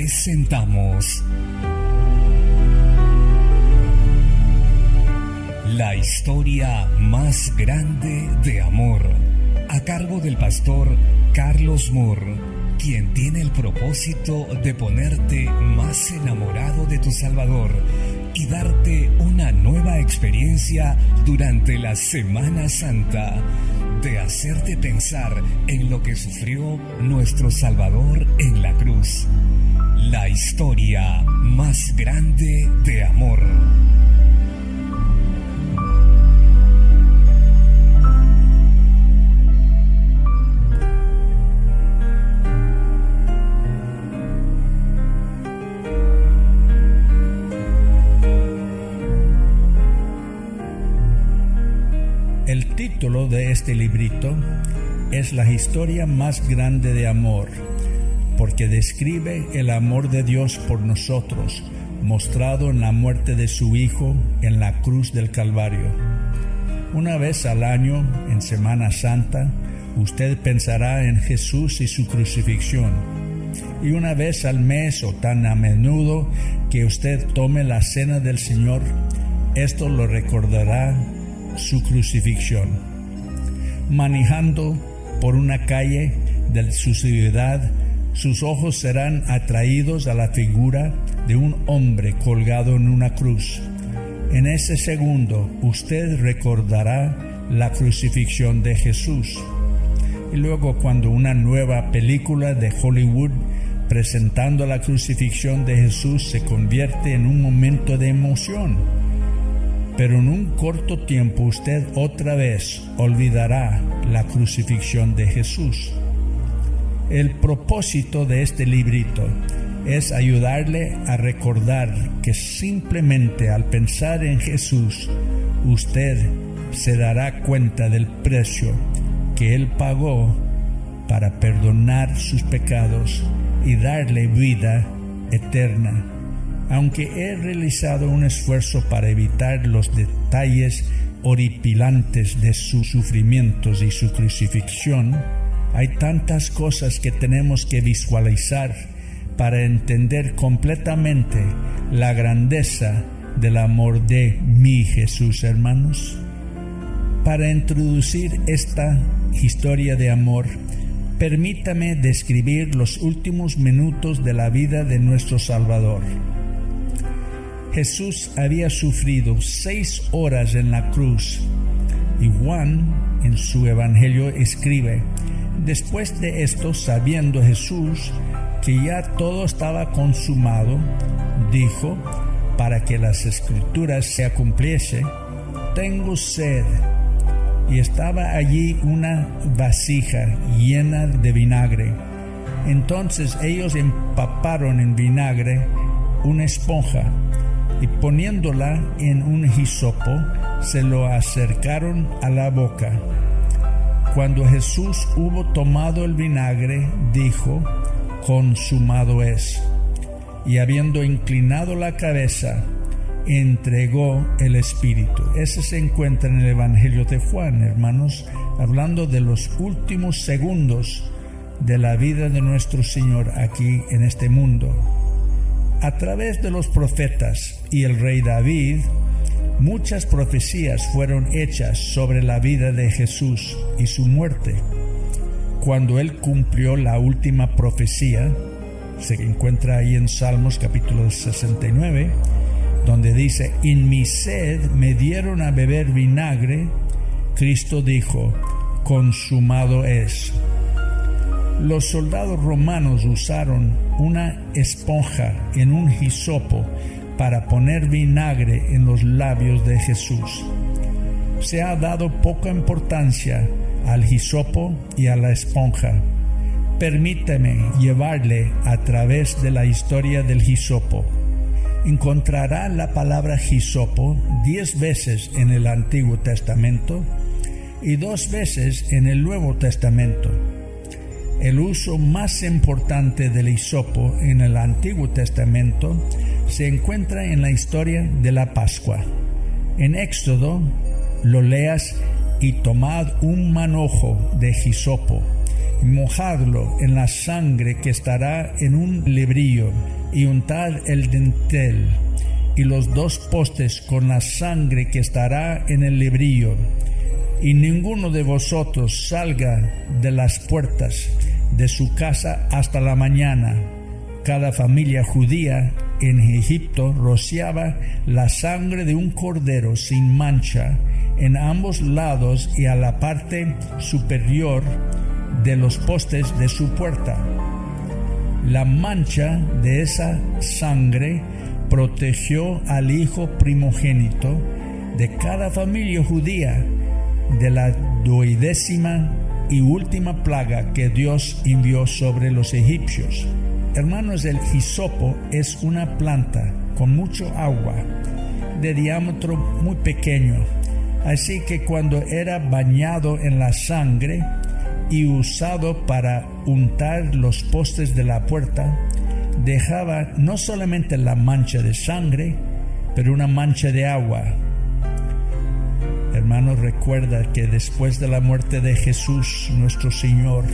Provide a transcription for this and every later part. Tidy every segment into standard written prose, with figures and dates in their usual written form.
presentamos La historia más grande de amor, a cargo del pastor Carlos Moore, quien tiene el propósito de ponerte más enamorado de tu Salvador y darte una nueva experiencia durante la Semana Santa, de hacerte pensar en lo que sufrió nuestro Salvador en la cruz. La historia más grande de amor. El título de este librito es La historia más grande de amor, porque describe el amor de Dios por nosotros, mostrado en la muerte de su Hijo en la cruz del Calvario. Una vez al año, en Semana Santa, usted pensará en Jesús y su crucifixión. Y una vez al mes o tan a menudo que usted tome la cena del Señor, esto lo recordará su crucifixión. Manejando por una calle de su ciudad, sus ojos serán atraídos a la figura de un hombre colgado en una cruz. En ese segundo, usted recordará la crucifixión de Jesús. Y luego, cuando una nueva película de Hollywood presentando la crucifixión de Jesús se convierte en un momento de emoción, pero en un corto tiempo usted otra vez olvidará la crucifixión de Jesús. El propósito de este librito es ayudarle a recordar que simplemente al pensar en Jesús, usted se dará cuenta del precio que Él pagó para perdonar sus pecados y darle vida eterna. Aunque he realizado un esfuerzo para evitar los detalles horripilantes de sus sufrimientos y su crucifixión, hay tantas cosas que tenemos que visualizar para entender completamente la grandeza del amor de mi Jesús, hermanos. Para introducir esta historia de amor, permítame describir los últimos minutos de la vida de nuestro Salvador. Jesús había sufrido 6 horas en la cruz, y Juan en su evangelio escribe: después de esto, sabiendo Jesús que ya todo estaba consumado, dijo, para que las escrituras se cumpliese: tengo sed. Y estaba allí una vasija llena de vinagre. Entonces ellos empaparon en vinagre una esponja, y poniéndola en un hisopo, se lo acercaron a la boca. Cuando Jesús hubo tomado el vinagre, dijo: consumado es. Y habiendo inclinado la cabeza, entregó el Espíritu. Ese se encuentra en el Evangelio de Juan, hermanos, hablando de los últimos segundos de la vida de nuestro Señor aquí en este mundo. A través de los profetas y el rey David, muchas profecías fueron hechas sobre la vida de Jesús y su muerte. Cuando él cumplió la última profecía, se encuentra ahí en Salmos capítulo 69, donde dice: en mi sed me dieron a beber vinagre. Cristo dijo: consumado es. Los soldados romanos usaron una esponja en un hisopo para poner vinagre en los labios de Jesús. Se ha dado poca importancia al hisopo y a la esponja. Permítame llevarle a través de la historia del hisopo. Encontrará la palabra hisopo 10 veces en el Antiguo Testamento y 2 veces en el Nuevo Testamento. El uso más importante del hisopo en el Antiguo Testamento se encuentra en la historia de la Pascua. En Éxodo lo leas: y tomad un manojo de hisopo mojadlo en la sangre que estará en un lebrillo, y untad el dintel y los 2 postes con la sangre que estará en el lebrillo. Y ninguno de vosotros salga de las puertas de su casa hasta la mañana. Cada familia judía en Egipto rociaba la sangre de un cordero sin mancha en ambos lados y a la parte superior de los postes de su puerta. La mancha de esa sangre protegió al hijo primogénito de cada familia judía de la 12ª y última plaga que Dios envió sobre los egipcios. Hermanos, el hisopo es una planta con mucho agua, de diámetro muy pequeño, así que cuando era bañado en la sangre y usado para untar los postes de la puerta, dejaba no solamente la mancha de sangre, pero una mancha de agua. Hermanos, recuerda que después de la muerte de Jesús, nuestro Señor,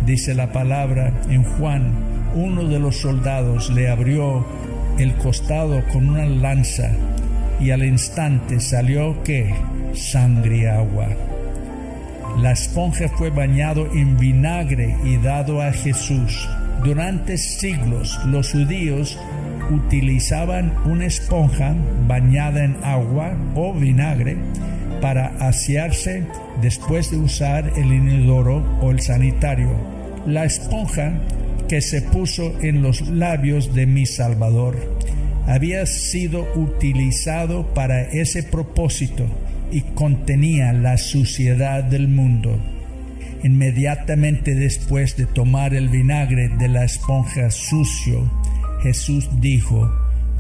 dice la palabra en Juan, uno de los soldados le abrió el costado con una lanza y al instante salió, ¿qué? Sangre y agua. La esponja fue bañado en vinagre y dado a Jesús. Durante siglos los judíos utilizaban una esponja bañada en agua o vinagre para asearse después de usar el inodoro o el sanitario. La esponja que se puso en los labios de mi Salvador había sido utilizado para ese propósito y contenía la suciedad del mundo. Inmediatamente después de tomar el vinagre de la esponja sucio, Jesús dijo,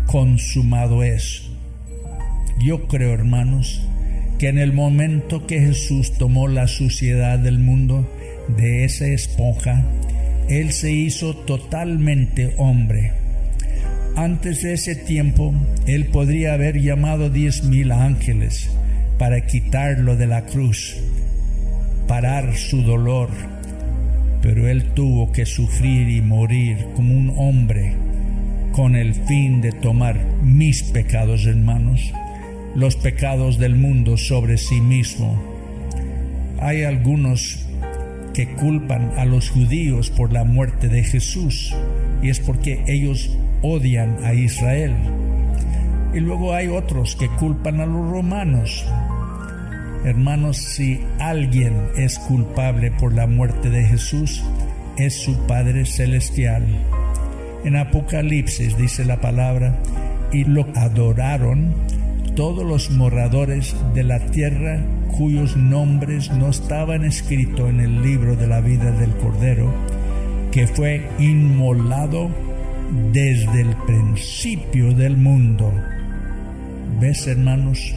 consumado es. Yo creo, hermanos, que en el momento que Jesús tomó la suciedad del mundo de esa esponja, Él se hizo totalmente hombre. Antes de ese tiempo, Él podría haber llamado 10,000 ángeles para quitarlo de la cruz, parar su dolor, pero Él tuvo que sufrir y morir como un hombre con el fin de tomar mis pecados, hermanos, los pecados del mundo sobre sí mismo. Hay algunos que culpan a los judíos por la muerte de Jesús, y es porque ellos odian a Israel. Y luego hay otros que culpan a los romanos. Hermanos, si alguien es culpable por la muerte de Jesús, es su Padre Celestial. En Apocalipsis dice la palabra, y lo adoraron todos los moradores de la tierra cuyos nombres no estaban escritos en el libro de la vida del Cordero, que fue inmolado desde el principio del mundo. ¿Ves, hermanos?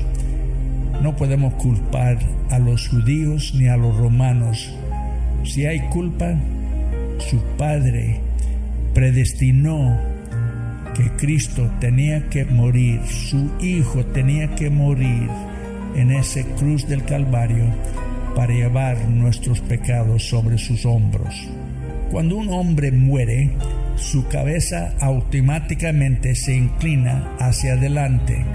No podemos culpar a los judíos ni a los romanos. Si hay culpa, su Padre predestinó que Cristo tenía que morir, su Hijo tenía que morir en esa cruz del Calvario para llevar nuestros pecados sobre sus hombros. Cuando un hombre muere, su cabeza automáticamente se inclina hacia adelante,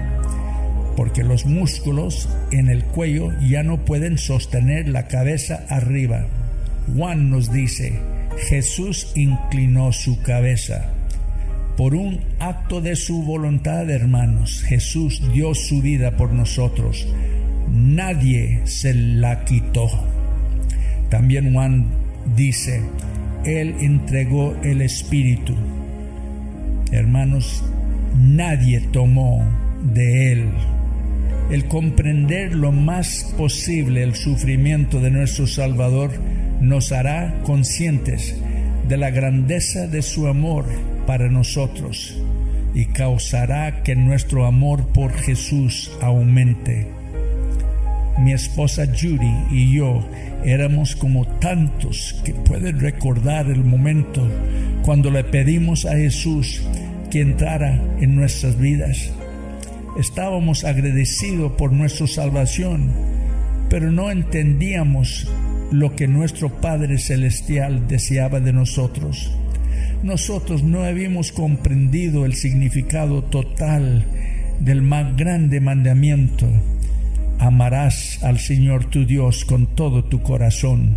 porque los músculos en el cuello ya no pueden sostener la cabeza arriba. Juan nos dice, Jesús inclinó su cabeza. Por un acto de su voluntad, hermanos, Jesús dio su vida por nosotros. Nadie se la quitó. También Juan dice, Él entregó el Espíritu. Hermanos, nadie tomó de Él. El comprender lo más posible el sufrimiento de nuestro Salvador nos hará conscientes de la grandeza de su amor para nosotros y causará que nuestro amor por Jesús aumente. Mi esposa Judy y yo éramos como tantos que pueden recordar el momento cuando le pedimos a Jesús que entrara en nuestras vidas. Estábamos agradecidos por nuestra salvación, pero no entendíamos lo que nuestro Padre Celestial deseaba de nosotros. Nosotros no habíamos comprendido el significado total del más grande mandamiento: amarás al Señor tu Dios con todo tu corazón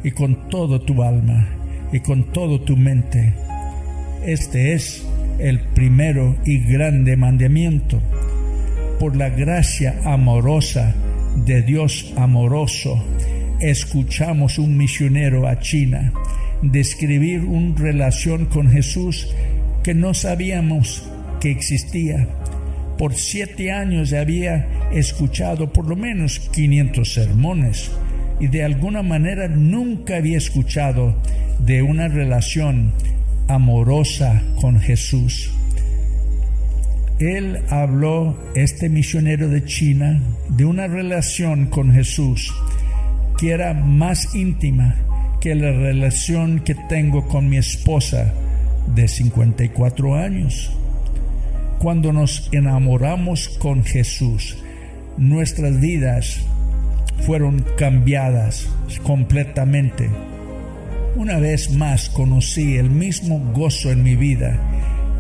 y con todo tu alma y con todo tu mente. Este es el primero y grande mandamiento. Por la gracia amorosa de Dios amoroso, escuchamos un misionero a China describir una relación con Jesús que no sabíamos que existía. Por 7 años había escuchado por lo menos 500 sermones y de alguna manera nunca había escuchado de una relación amorosa con Jesús. Él habló, este misionero de China, de una relación con Jesús que era más íntima que la relación que tengo con mi esposa de 54 años. Cuando nos enamoramos con Jesús, nuestras vidas fueron cambiadas completamente. Una vez más conocí el mismo gozo en mi vida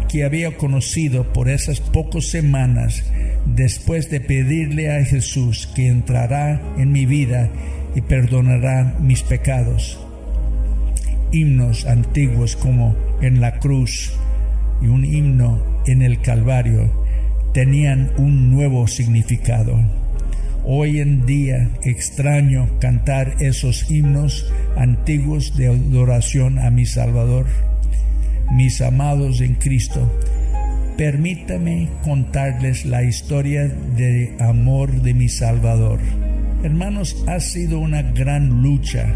que había conocido por esas pocas semanas después de pedirle a Jesús que entrará en mi vida y perdonará mis pecados. Himnos antiguos como En la cruz y un himno en el Calvario tenían un nuevo significado. Hoy en día extraño cantar esos himnos antiguos de adoración a mi Salvador. Mis amados en Cristo, permítame contarles la historia de amor de mi Salvador. Hermanos, ha sido una gran lucha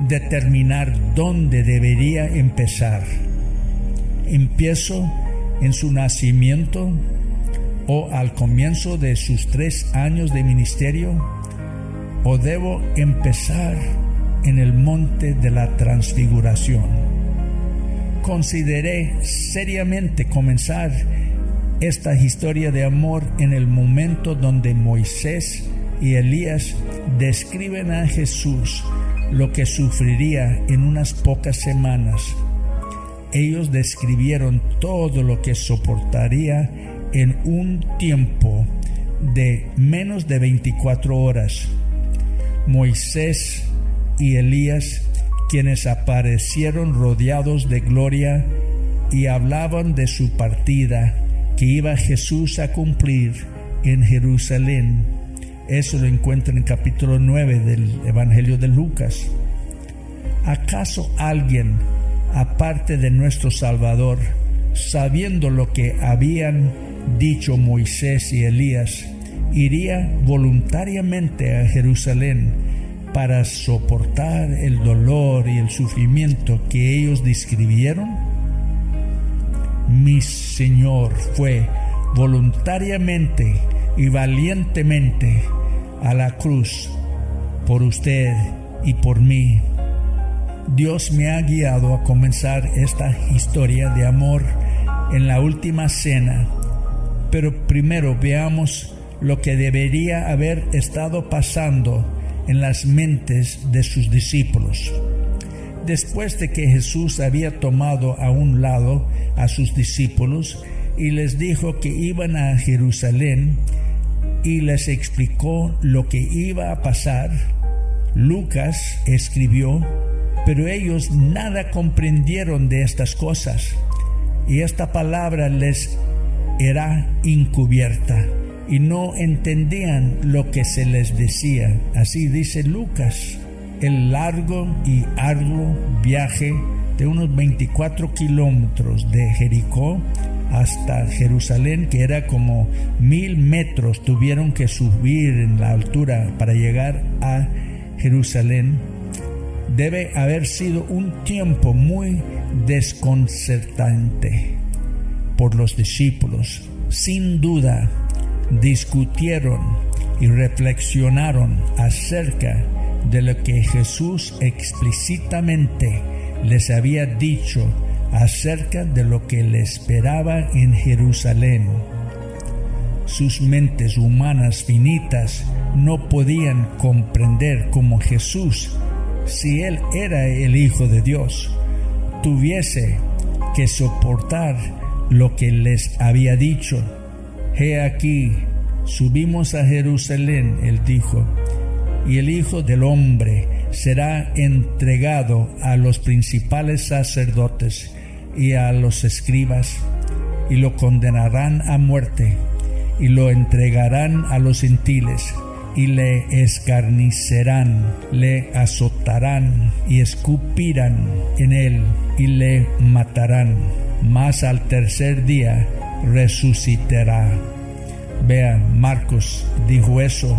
determinar dónde debería empezar. ¿Empiezo en su nacimiento o al comienzo de sus 3 años de ministerio? ¿O debo empezar en el monte de la transfiguración? Consideré seriamente comenzar esta historia de amor en el momento donde Moisés y Elías describen a Jesús lo que sufriría en unas pocas semanas. Ellos describieron todo lo que soportaría en un tiempo de menos de 24 horas. Moisés y Elías, quienes aparecieron rodeados de gloria y hablaban de su partida que iba Jesús a cumplir en Jerusalén. Eso lo encuentran en capítulo 9 del Evangelio de Lucas. ¿Acaso alguien, aparte de nuestro Salvador, sabiendo lo que habían dicho Moisés y Elías, iría voluntariamente a Jerusalén para soportar el dolor y el sufrimiento que ellos describieron? Mi Señor fue voluntariamente y valientemente a la cruz por usted y por mí. Dios me ha guiado a comenzar esta historia de amor en la última cena, pero primero veamos lo que debería haber estado pasando en las mentes de sus discípulos. Después de que Jesús había tomado a un lado a sus discípulos y les dijo que iban a Jerusalén y les explicó lo que iba a pasar, Lucas escribió: pero ellos nada comprendieron de estas cosas, y esta palabra les era encubierta, y no entendían lo que se les decía. Así dice Lucas. El largo y arduo viaje de unos 24 kilómetros de Jericó hasta Jerusalén, que era como 1000 metros, tuvieron que subir en la altura para llegar a Jerusalén. Debe haber sido un tiempo muy desconcertante por los discípulos. Sin duda, discutieron y reflexionaron acerca de lo que Jesús explícitamente les había dicho acerca de lo que le esperaba en Jerusalén. Sus mentes humanas finitas no podían comprender cómo Jesús si él era el Hijo de Dios, tuviese que soportar lo que les había dicho. He aquí, subimos a Jerusalén, él dijo, y el Hijo del Hombre será entregado a los principales sacerdotes y a los escribas, y lo condenarán a muerte, y lo entregarán a los gentiles, y le escarnecerán, le azotarán y escupirán en él, y le matarán, mas al tercer día resucitará. Vean, Marcos dijo eso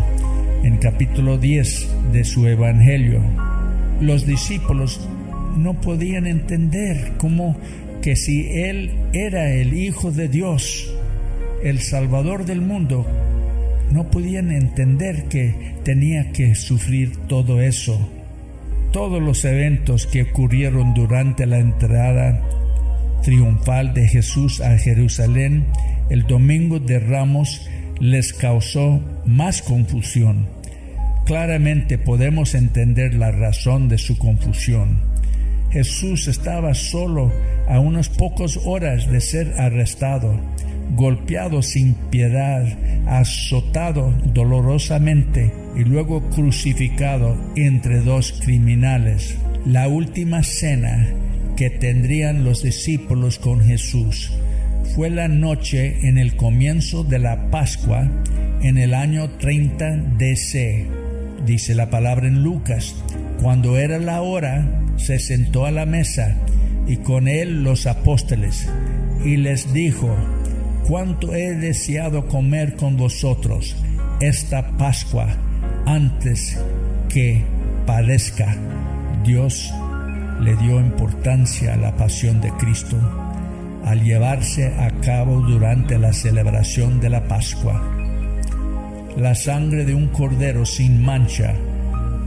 en capítulo 10 de su Evangelio. Los discípulos no podían entender cómo que si él era el Hijo de Dios, el Salvador del mundo, no podían entender que tenía que sufrir todo eso. Todos los eventos que ocurrieron durante la entrada triunfal de Jesús a Jerusalén el domingo de Ramos les causó más confusión. Claramente podemos entender la razón de su confusión. Jesús estaba solo a unas pocas horas de ser arrestado, golpeado sin piedad, azotado dolorosamente y luego crucificado entre dos criminales. La última cena que tendrían los discípulos con Jesús fue la noche en el comienzo de la Pascua en el año 30 DC. Dice la palabra en Lucas: cuando era la hora, se sentó a la mesa y con él los apóstoles, y les dijo: cuánto he deseado comer con vosotros esta Pascua antes que padezca. Dios le dio importancia a la pasión de Cristo al llevarse a cabo durante la celebración de la Pascua. La sangre de un cordero sin mancha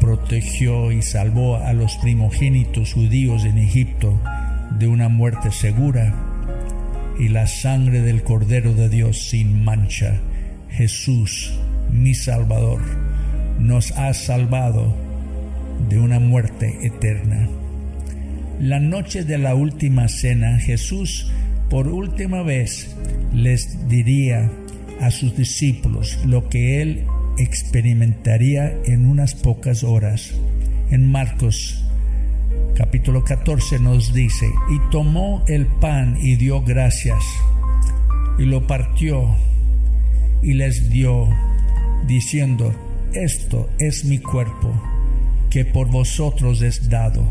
protegió y salvó a los primogénitos judíos en Egipto de una muerte segura, y la sangre del Cordero de Dios sin mancha, Jesús, mi Salvador, nos ha salvado de una muerte eterna. La noche de la última cena, Jesús por última vez les diría a sus discípulos lo que él experimentaría en unas pocas horas. En Marcos capítulo 14 nos dice: y tomó el pan y dio gracias, y lo partió y les dio, diciendo: esto es mi cuerpo, que por vosotros es dado.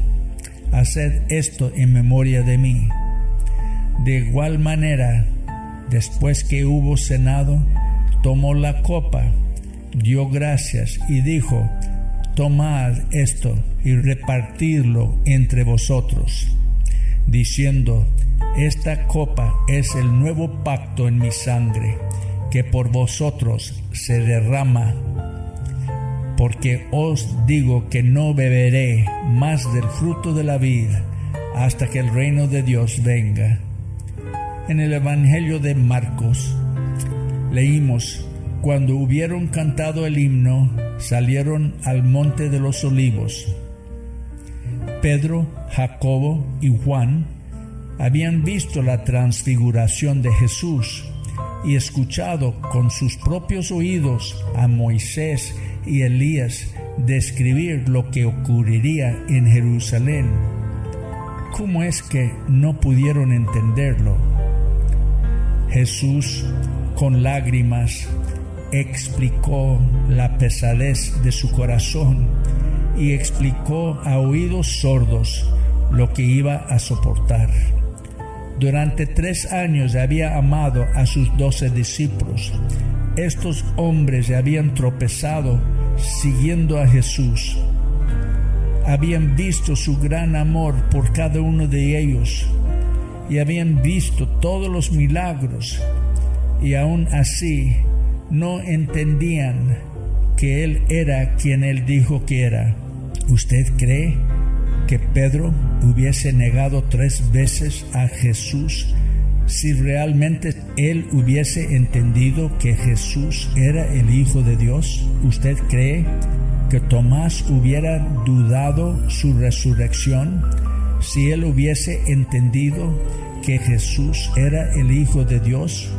Haced esto en memoria de mí. De igual manera, después que hubo cenado, tomó la copa, dio gracias y dijo: tomad esto y repartidlo entre vosotros, diciendo: esta copa es el nuevo pacto en mi sangre, que por vosotros se derrama. Porque os digo que no beberé más del fruto de la vid hasta que el reino de Dios venga. En el Evangelio de Marcos leímos: cuando hubieron cantado el himno, salieron al monte de los olivos. Pedro, Jacobo y Juan habían visto la transfiguración de Jesús y escuchado con sus propios oídos a Moisés y Elías describir lo que ocurriría en Jerusalén. ¿Cómo es que no pudieron entenderlo? Jesús, con lágrimas, explicó la pesadez de su corazón y explicó a oídos sordos lo que iba a soportar. Durante 3 años había amado a sus 12 discípulos. Estos hombres habían tropezado siguiendo a Jesús. Habían visto su gran amor por cada uno de ellos y habían visto todos los milagros, y aún así no entendían que Él era quien Él dijo que era. ¿Usted cree que Pedro hubiese negado 3 veces a Jesús si realmente él hubiese entendido que Jesús era el Hijo de Dios? ¿Usted cree que Tomás hubiera dudado su resurrección si él hubiese entendido que Jesús era el Hijo de Dios?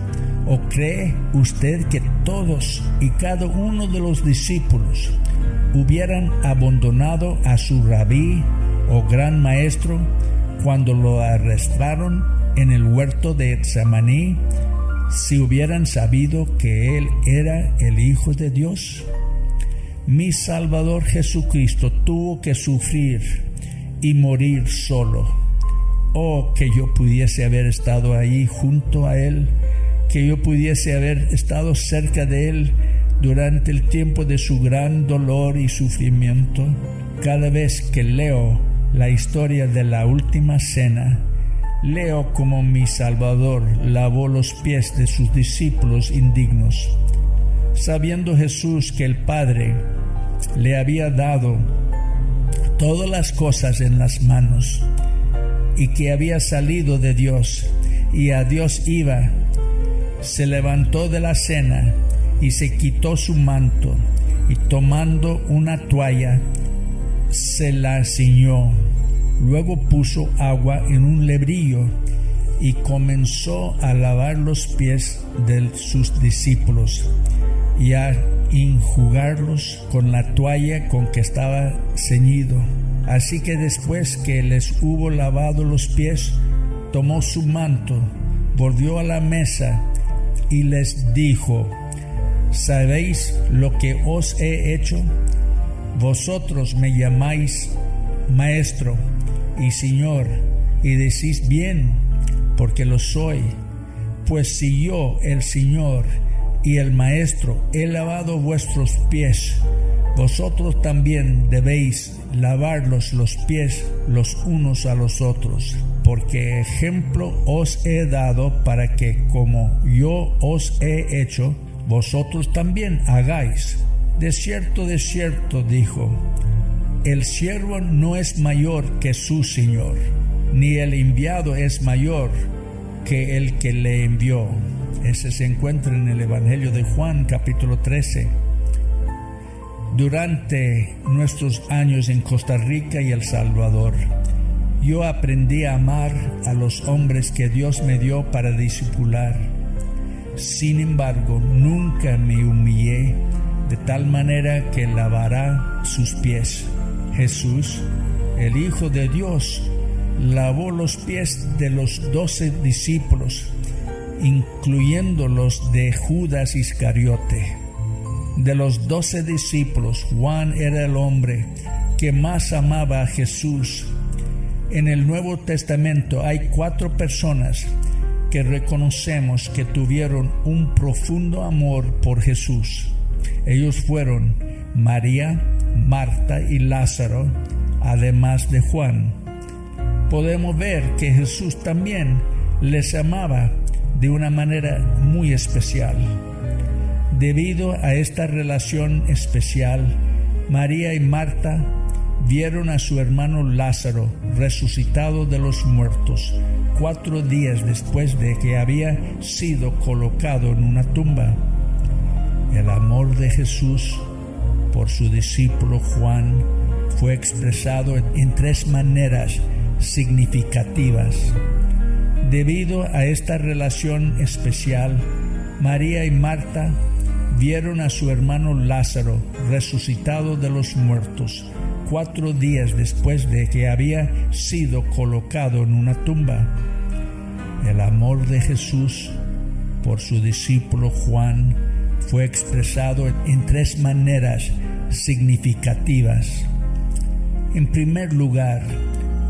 ¿O cree usted que todos y cada uno de los discípulos hubieran abandonado a su rabí o gran maestro cuando lo arrestaron en el huerto de Getsemaní si hubieran sabido que él era el Hijo de Dios? Mi Salvador Jesucristo tuvo que sufrir y morir solo. Oh, que yo pudiese haber estado ahí junto a él, que yo pudiese haber estado cerca de él durante el tiempo de su gran dolor y sufrimiento. Cada vez que leo la historia de la última cena, leo como mi Salvador lavó los pies de sus discípulos indignos, sabiendo Jesús que el Padre le había dado todas las cosas en las manos y que había salido de Dios y a Dios iba. Se levantó de la cena y se quitó su manto y tomando una toalla se la ciñó. Luego puso agua en un lebrillo y comenzó a lavar los pies de sus discípulos y a enjugarlos con la toalla con que estaba ceñido. Así que después que les hubo lavado los pies, tomó su manto, volvió a la mesa y les dijo: ¿Sabéis lo que os he hecho? Vosotros me llamáis Maestro y Señor, y decís bien, porque lo soy. Pues si yo, el Señor y el Maestro, he lavado vuestros pies, vosotros también debéis lavarlos los pies los unos a los otros, porque ejemplo os he dado para que, como yo os he hecho, vosotros también hagáis. De cierto, dijo, el siervo no es mayor que su Señor, ni el enviado es mayor que el que le envió. Ese se encuentra en el Evangelio de Juan, capítulo 13. Durante nuestros años en Costa Rica y El Salvador, yo aprendí a amar a los hombres que Dios me dio para discipular. Sin embargo, nunca me humillé de tal manera que lavará sus pies. Jesús, el Hijo de Dios, lavó los pies de los 12 discípulos, incluyendo los de Judas Iscariote. De los 12 discípulos, Juan era el hombre que más amaba a Jesús. En el Nuevo Testamento hay 4 personas que reconocemos que tuvieron un profundo amor por Jesús. Ellos fueron María, Marta y Lázaro, además de Juan. Podemos ver que Jesús también les amaba de una manera muy especial. Debido a esta relación especial, María y Marta vieron a su hermano Lázaro resucitado de los muertos 4 días después de que había sido colocado en una tumba. El amor de Jesús por su discípulo Juan fue expresado en 3 maneras significativas. Debido a esta relación especial, María y Marta vieron a su hermano Lázaro resucitado de los muertos 4 días después de que había sido colocado en una tumba. El amor de Jesús por su discípulo Juan fue expresado en 3 maneras significativas. En primer lugar,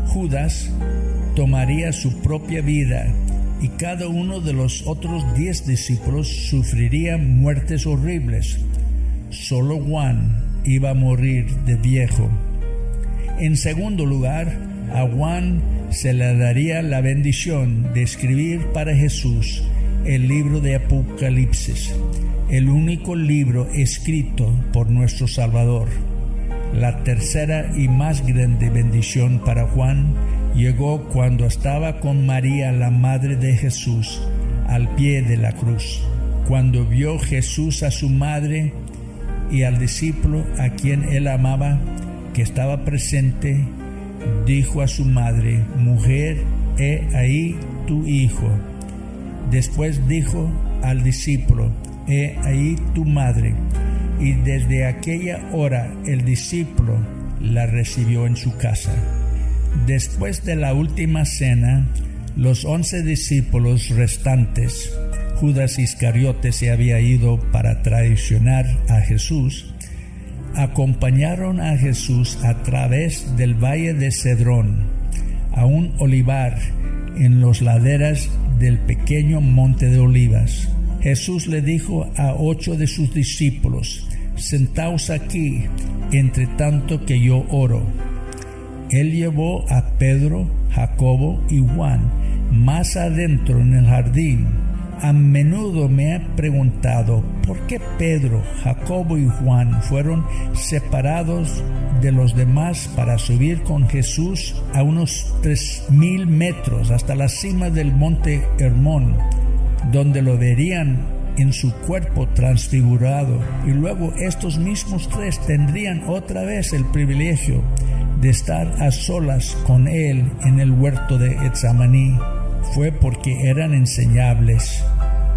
Judas tomaría su propia vida y cada uno de los otros 10 discípulos sufriría muertes horribles. Solo Juan iba a morir de viejo. En segundo lugar, a Juan se le daría la bendición de escribir para Jesús el libro de Apocalipsis, el único libro escrito por nuestro Salvador. La tercera y más grande bendición para Juan llegó cuando estaba con María, la madre de Jesús, al pie de la cruz. Cuando vio Jesús a su madre y al discípulo a quien él amaba, que estaba presente, dijo a su madre: Mujer, he ahí tu hijo. Después dijo al discípulo: He ahí tu madre. Y desde aquella hora el discípulo la recibió en su casa. Después de la última cena, los 11 discípulos restantes, Judas Iscariote se había ido para traicionar a Jesús, acompañaron a Jesús a través del valle de Cedrón, a un olivar en las laderas del pequeño monte de Olivas. Jesús le dijo a 8 de sus discípulos: Sentaos aquí, entre tanto que yo oro. Él llevó a Pedro, Jacobo y Juan más adentro en el jardín. A menudo me he preguntado por qué Pedro, Jacobo y Juan fueron separados de los demás para subir con Jesús a unos 3,000 metros hasta la cima del monte Hermón, donde lo verían en su cuerpo transfigurado, y luego estos mismos 3 tendrían otra vez el privilegio de estar a solas con él en el huerto de Getsemaní. Fue porque eran enseñables.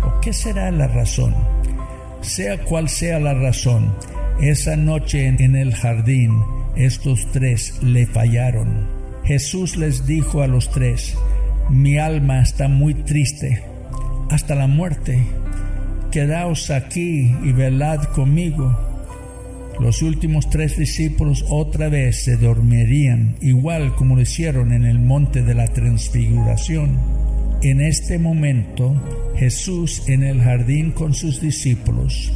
¿O qué será la razón? Sea cual sea la razón, esa noche en el jardín, estos 3 le fallaron. Jesús les dijo a los 3: Mi alma está muy triste, hasta la muerte. Quedaos aquí y velad conmigo. Los últimos 3 discípulos otra vez se dormirían, igual como lo hicieron en el monte de la Transfiguración. En este momento, Jesús en el jardín con sus discípulos.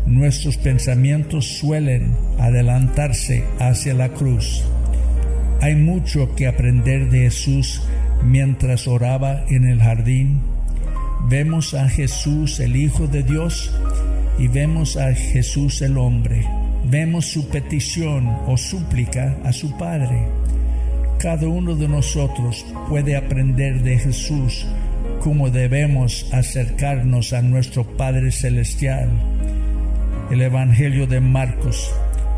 Nuestros pensamientos suelen adelantarse hacia la cruz. Hay mucho que aprender de Jesús mientras oraba en el jardín. Vemos a Jesús el Hijo de Dios y vemos a Jesús el hombre. Vemos su petición o súplica a su Padre. Cada uno de nosotros puede aprender de Jesús cómo debemos acercarnos a nuestro Padre Celestial. El Evangelio de Marcos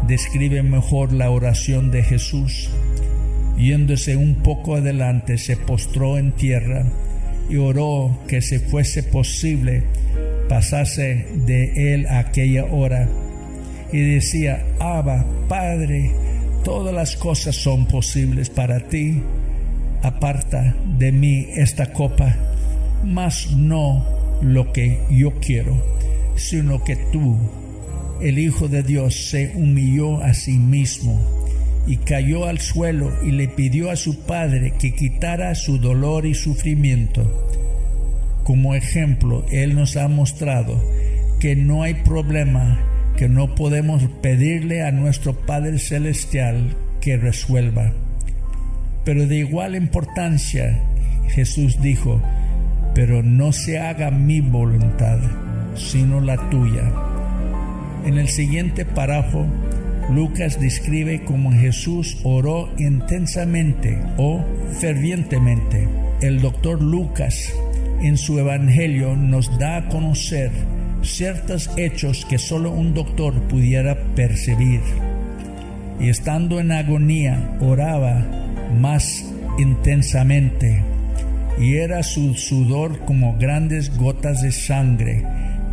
describe mejor la oración de Jesús. Yéndose un poco adelante, se postró en tierra y oró que si fuese posible pasase de él aquella hora, y decía: Abba, Padre, todas las cosas son posibles para ti. Aparta de mí esta copa, mas no lo que yo quiero, sino que tú. El Hijo de Dios se humilló a sí mismo y cayó al suelo y le pidió a su Padre que quitara su dolor y sufrimiento. Como ejemplo, Él nos ha mostrado que no hay problema que no podemos pedirle a nuestro Padre Celestial que resuelva. Pero de igual importancia, Jesús dijo: pero no se haga mi voluntad, sino la tuya. En el siguiente párrafo, Lucas describe cómo Jesús oró intensamente o fervientemente. El doctor Lucas, en su Evangelio, nos da a conocer ciertos hechos que solo un doctor pudiera percibir. Y estando en agonía, oraba más intensamente, y era su sudor como grandes gotas de sangre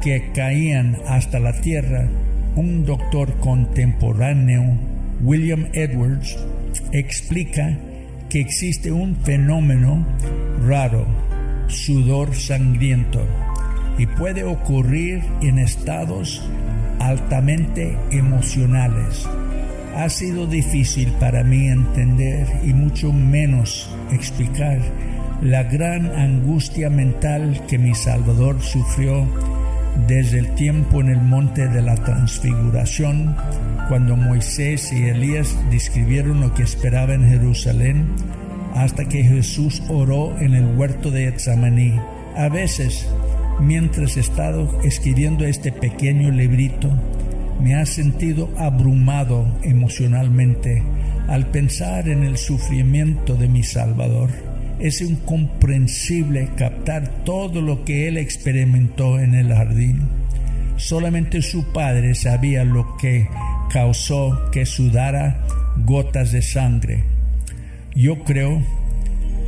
que caían hasta la tierra. Un doctor contemporáneo, William Edwards, explica que existe un fenómeno raro, sudor sangriento, y puede ocurrir en estados altamente emocionales. Ha sido difícil para mí entender y mucho menos explicar la gran angustia mental que mi Salvador sufrió desde el tiempo en el monte de la Transfiguración, cuando Moisés y Elías describieron lo que esperaba en Jerusalén, hasta que Jesús oró en el huerto de Getsemaní. A veces, mientras he estado escribiendo este pequeño librito, me ha sentido abrumado emocionalmente al pensar en el sufrimiento de mi Salvador. Es incomprensible captar todo lo que Él experimentó en el jardín. Solamente su padre sabía lo que causó que sudara gotas de sangre. Yo creo,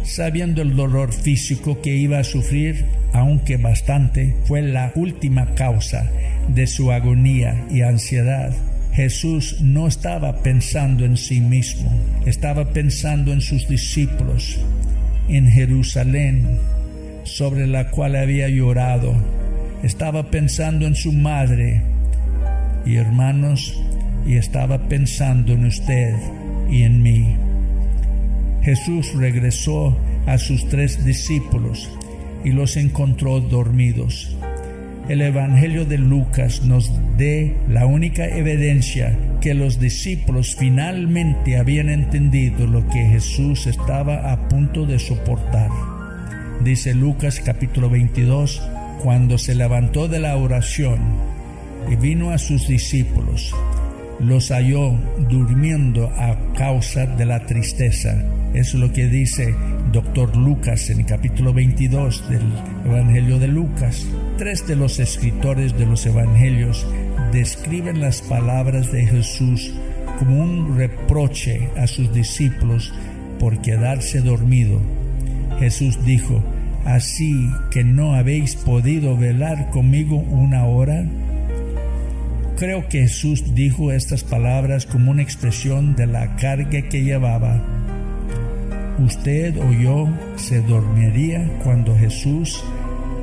sabiendo el dolor físico que iba a sufrir, aunque bastante, fue la última causa de su agonía y ansiedad. Jesús no estaba pensando en sí mismo, estaba pensando en sus discípulos, en Jerusalén, sobre la cual había llorado. Estaba pensando en su madre y hermanos, y estaba pensando en usted y en mí. Jesús regresó a sus 3 discípulos y los encontró dormidos. El Evangelio de Lucas nos da la única evidencia que los discípulos finalmente habían entendido lo que Jesús estaba a punto de soportar. Dice Lucas capítulo 22, cuando se levantó de la oración y vino a sus discípulos, los halló durmiendo a causa de la tristeza. Eso es lo que dice Dr. Lucas en el capítulo 22 del Evangelio de Lucas. 3 de los escritores de los Evangelios describen las palabras de Jesús como un reproche a sus discípulos por quedarse dormido. Jesús dijo: ¿así que no habéis podido velar conmigo 1 hora? Creo que Jesús dijo estas palabras como una expresión de la carga que llevaba. ¿Usted o yo se dormiría cuando Jesús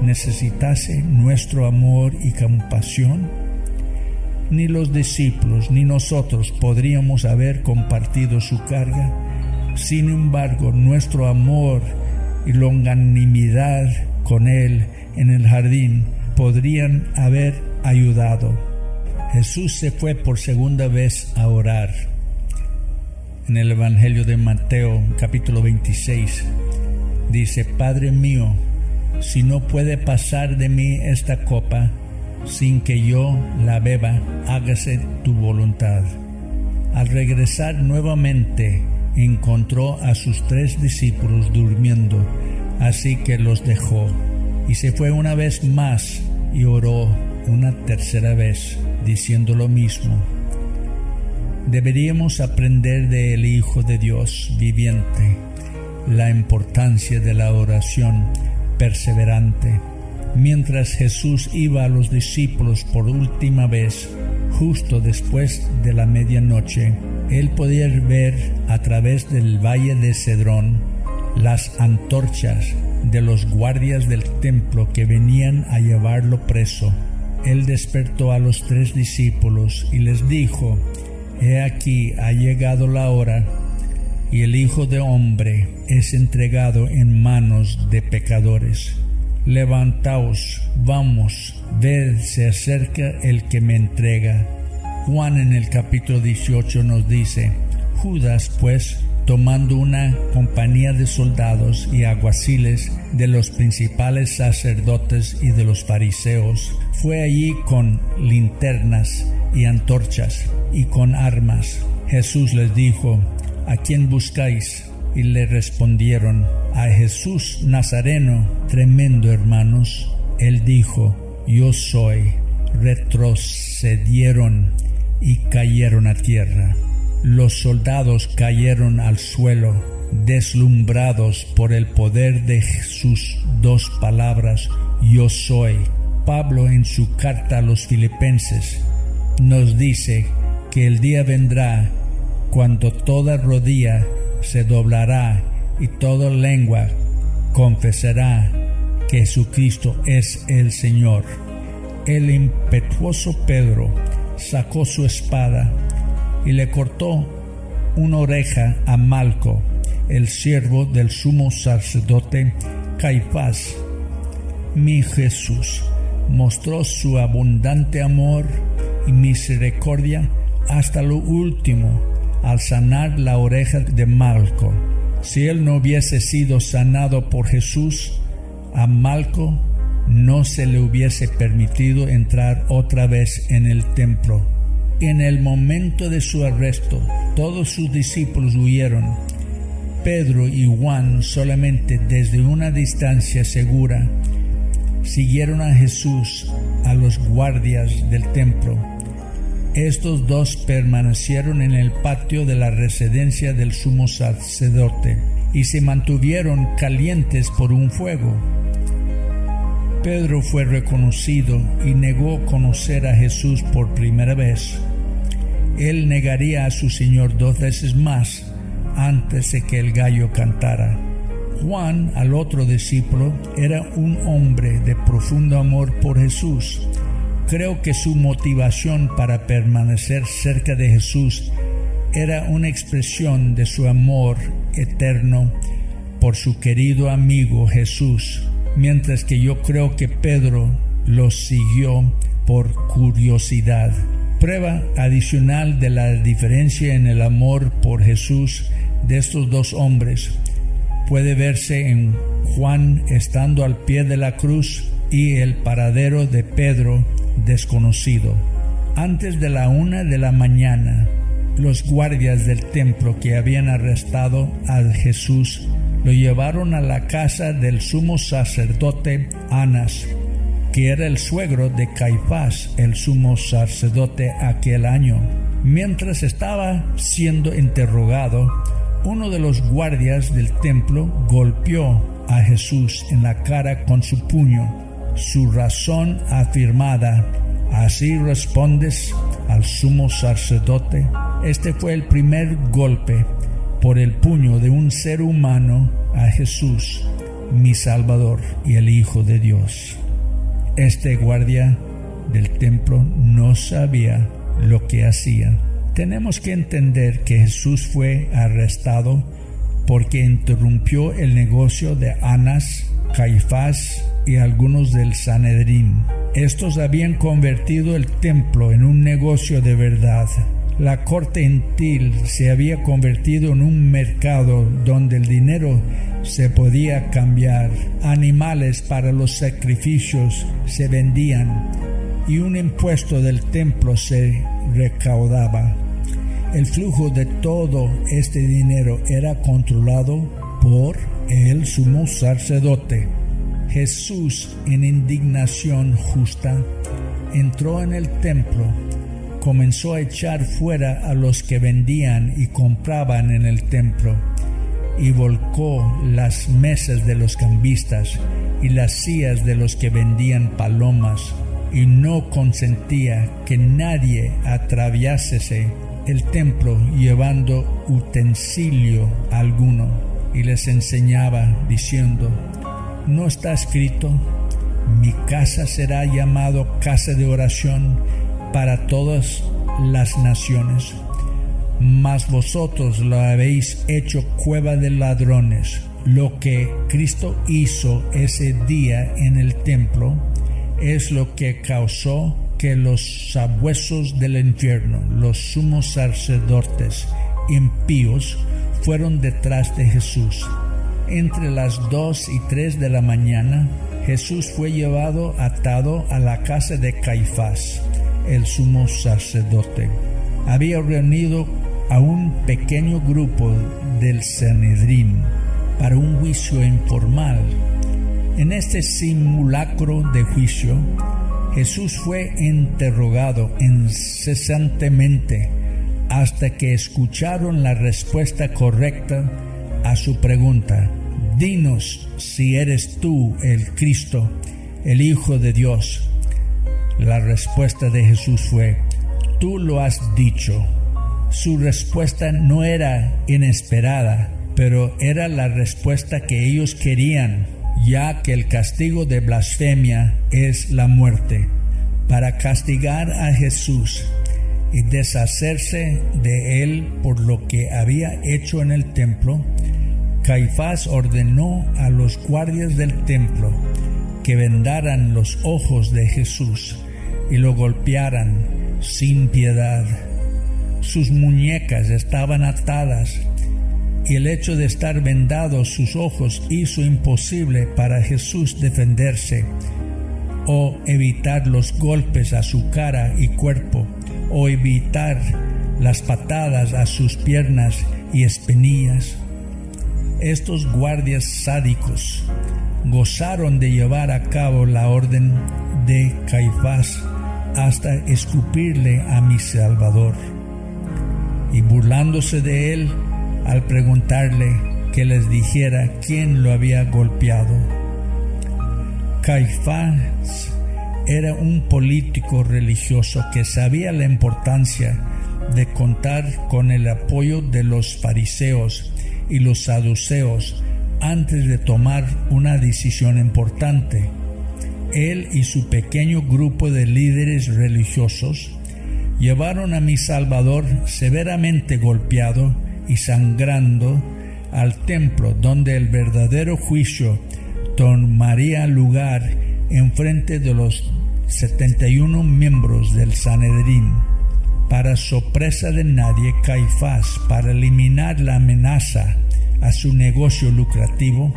necesitase nuestro amor y compasión? Ni los discípulos ni nosotros podríamos haber compartido su carga. Sin embargo, nuestro amor y longanimidad con Él en el jardín podrían haber ayudado. Jesús se fue por segunda vez a orar. En el Evangelio de Mateo, capítulo 26, dice: Padre mío, si no puede pasar de mí esta copa sin que yo la beba, hágase tu voluntad. Al regresar nuevamente, encontró a sus 3 discípulos durmiendo, así que los dejó, y se fue una vez más y oró una tercera vez, diciendo lo mismo. Deberíamos aprender del Hijo de Dios viviente la importancia de la oración perseverante. Mientras Jesús iba a los discípulos por última vez, justo después de la medianoche, él podía ver a través del valle de Cedrón las antorchas de los guardias del templo que venían a llevarlo preso. Él despertó a los 3 discípulos y les dijo: He aquí ha llegado la hora, y el Hijo del Hombre es entregado en manos de pecadores. Levantaos, vamos, ved, se acerca el que me entrega. Juan en el capítulo 18 nos dice: Judas, pues, tomando una compañía de soldados y alguaciles de los principales sacerdotes y de los fariseos, fue allí con linternas y antorchas y con armas. Jesús les dijo: ¿A quién buscáis? Y le respondieron: a Jesús Nazareno. Tremendo, hermanos. Él dijo: Yo soy. Retrocedieron y cayeron a tierra. Los soldados cayeron al suelo, deslumbrados por el poder de sus 2 palabras: Yo soy. Pablo, en su carta a los Filipenses, nos dice que el día vendrá cuando toda rodilla se doblará y toda lengua confesará que Jesucristo es el Señor. El impetuoso Pedro sacó su espada y le cortó una oreja a Malco, el siervo del sumo sacerdote Caifás. Mi Jesús mostró su abundante amor y misericordia hasta lo último al sanar la oreja de Malco. Si él no hubiese sido sanado por Jesús, a Malco no se le hubiese permitido entrar otra vez en el templo. En el momento de su arresto, todos sus discípulos huyeron. Pedro y Juan, solamente desde una distancia segura, siguieron a Jesús a los guardias del templo. Estos dos permanecieron en el patio de la residencia del sumo sacerdote y se mantuvieron calientes por un fuego. Pedro fue reconocido y negó conocer a Jesús por primera vez. Él negaría a su Señor 2 veces más antes de que el gallo cantara. Juan, al otro discípulo, era un hombre de profundo amor por Jesús. Creo que su motivación para permanecer cerca de Jesús era una expresión de su amor eterno por su querido amigo Jesús, mientras que yo creo que Pedro lo siguió por curiosidad. Prueba adicional de la diferencia en el amor por Jesús de estos dos hombres puede verse en Juan estando al pie de la cruz y el paradero de Pedro desconocido. Antes de la 1 de la mañana, los guardias del templo que habían arrestado a Jesús lo llevaron a la casa del sumo sacerdote Anás, que era el suegro de Caifás, el sumo sacerdote aquel año. Mientras estaba siendo interrogado, uno de los guardias del templo golpeó a Jesús en la cara con su puño. Su razón afirmada: ¿así respondes al sumo sacerdote? Este fue el primer golpe por el puño de un ser humano a Jesús, mi Salvador y el Hijo de Dios. Este guardia del templo no sabía lo que hacía. Tenemos que entender que Jesús fue arrestado porque interrumpió el negocio de Anás, Caifás y algunos del Sanedrín. Estos habían convertido el templo en un negocio de verdad. La corte gentil se había convertido en un mercado donde el dinero se podía cambiar. Animales para los sacrificios se vendían y un impuesto del templo se recaudaba. El flujo de todo este dinero era controlado por el sumo sacerdote. Jesús, en indignación justa, entró en el templo, comenzó a echar fuera a los que vendían y compraban en el templo, y volcó las mesas de los cambistas y las sillas de los que vendían palomas, y no consentía que nadie atraviesase el templo llevando utensilio alguno, y les enseñaba diciendo: ¿no está escrito, mi casa será llamado casa de oración para todas las naciones? Mas vosotros lo habéis hecho cueva de ladrones. Lo que Cristo hizo ese día en el templo es lo que causó que los sabuesos del infierno, los sumos sacerdotes impíos, fueron detrás de Jesús. Entre las 2 y 3 de la mañana, Jesús fue llevado atado a la casa de Caifás, el sumo sacerdote. Había reunido a un pequeño grupo del Sanedrín para un juicio informal. En este simulacro de juicio, Jesús fue interrogado incesantemente hasta que escucharon la respuesta correcta a su pregunta: dinos si eres tú el Cristo, el Hijo de Dios. La respuesta de Jesús fue: tú lo has dicho. Su respuesta no era inesperada, pero era la respuesta que ellos querían, ya que el castigo de blasfemia es la muerte. Para castigar a Jesús y deshacerse de él por lo que había hecho en el templo, Caifás ordenó a los guardias del templo que vendaran los ojos de Jesús y lo golpearan sin piedad. Sus muñecas estaban atadas y el hecho de estar vendados sus ojos hizo imposible para Jesús defenderse o evitar los golpes a su cara y cuerpo, o evitar las patadas a sus piernas y espinillas. Estos guardias sádicos gozaron de llevar a cabo la orden de Caifás hasta escupirle a mi Salvador, y burlándose de él al preguntarle que les dijera quién lo había golpeado. Caifás era un político religioso que sabía la importancia de contar con el apoyo de los fariseos y los saduceos antes de tomar una decisión importante. Él y su pequeño grupo de líderes religiosos llevaron a mi Salvador severamente golpeado y sangrando al templo, donde el verdadero juicio tomaría lugar en frente de los 71 miembros del Sanedrín. Para sorpresa de nadie, Caifás, para eliminar la amenaza a su negocio lucrativo,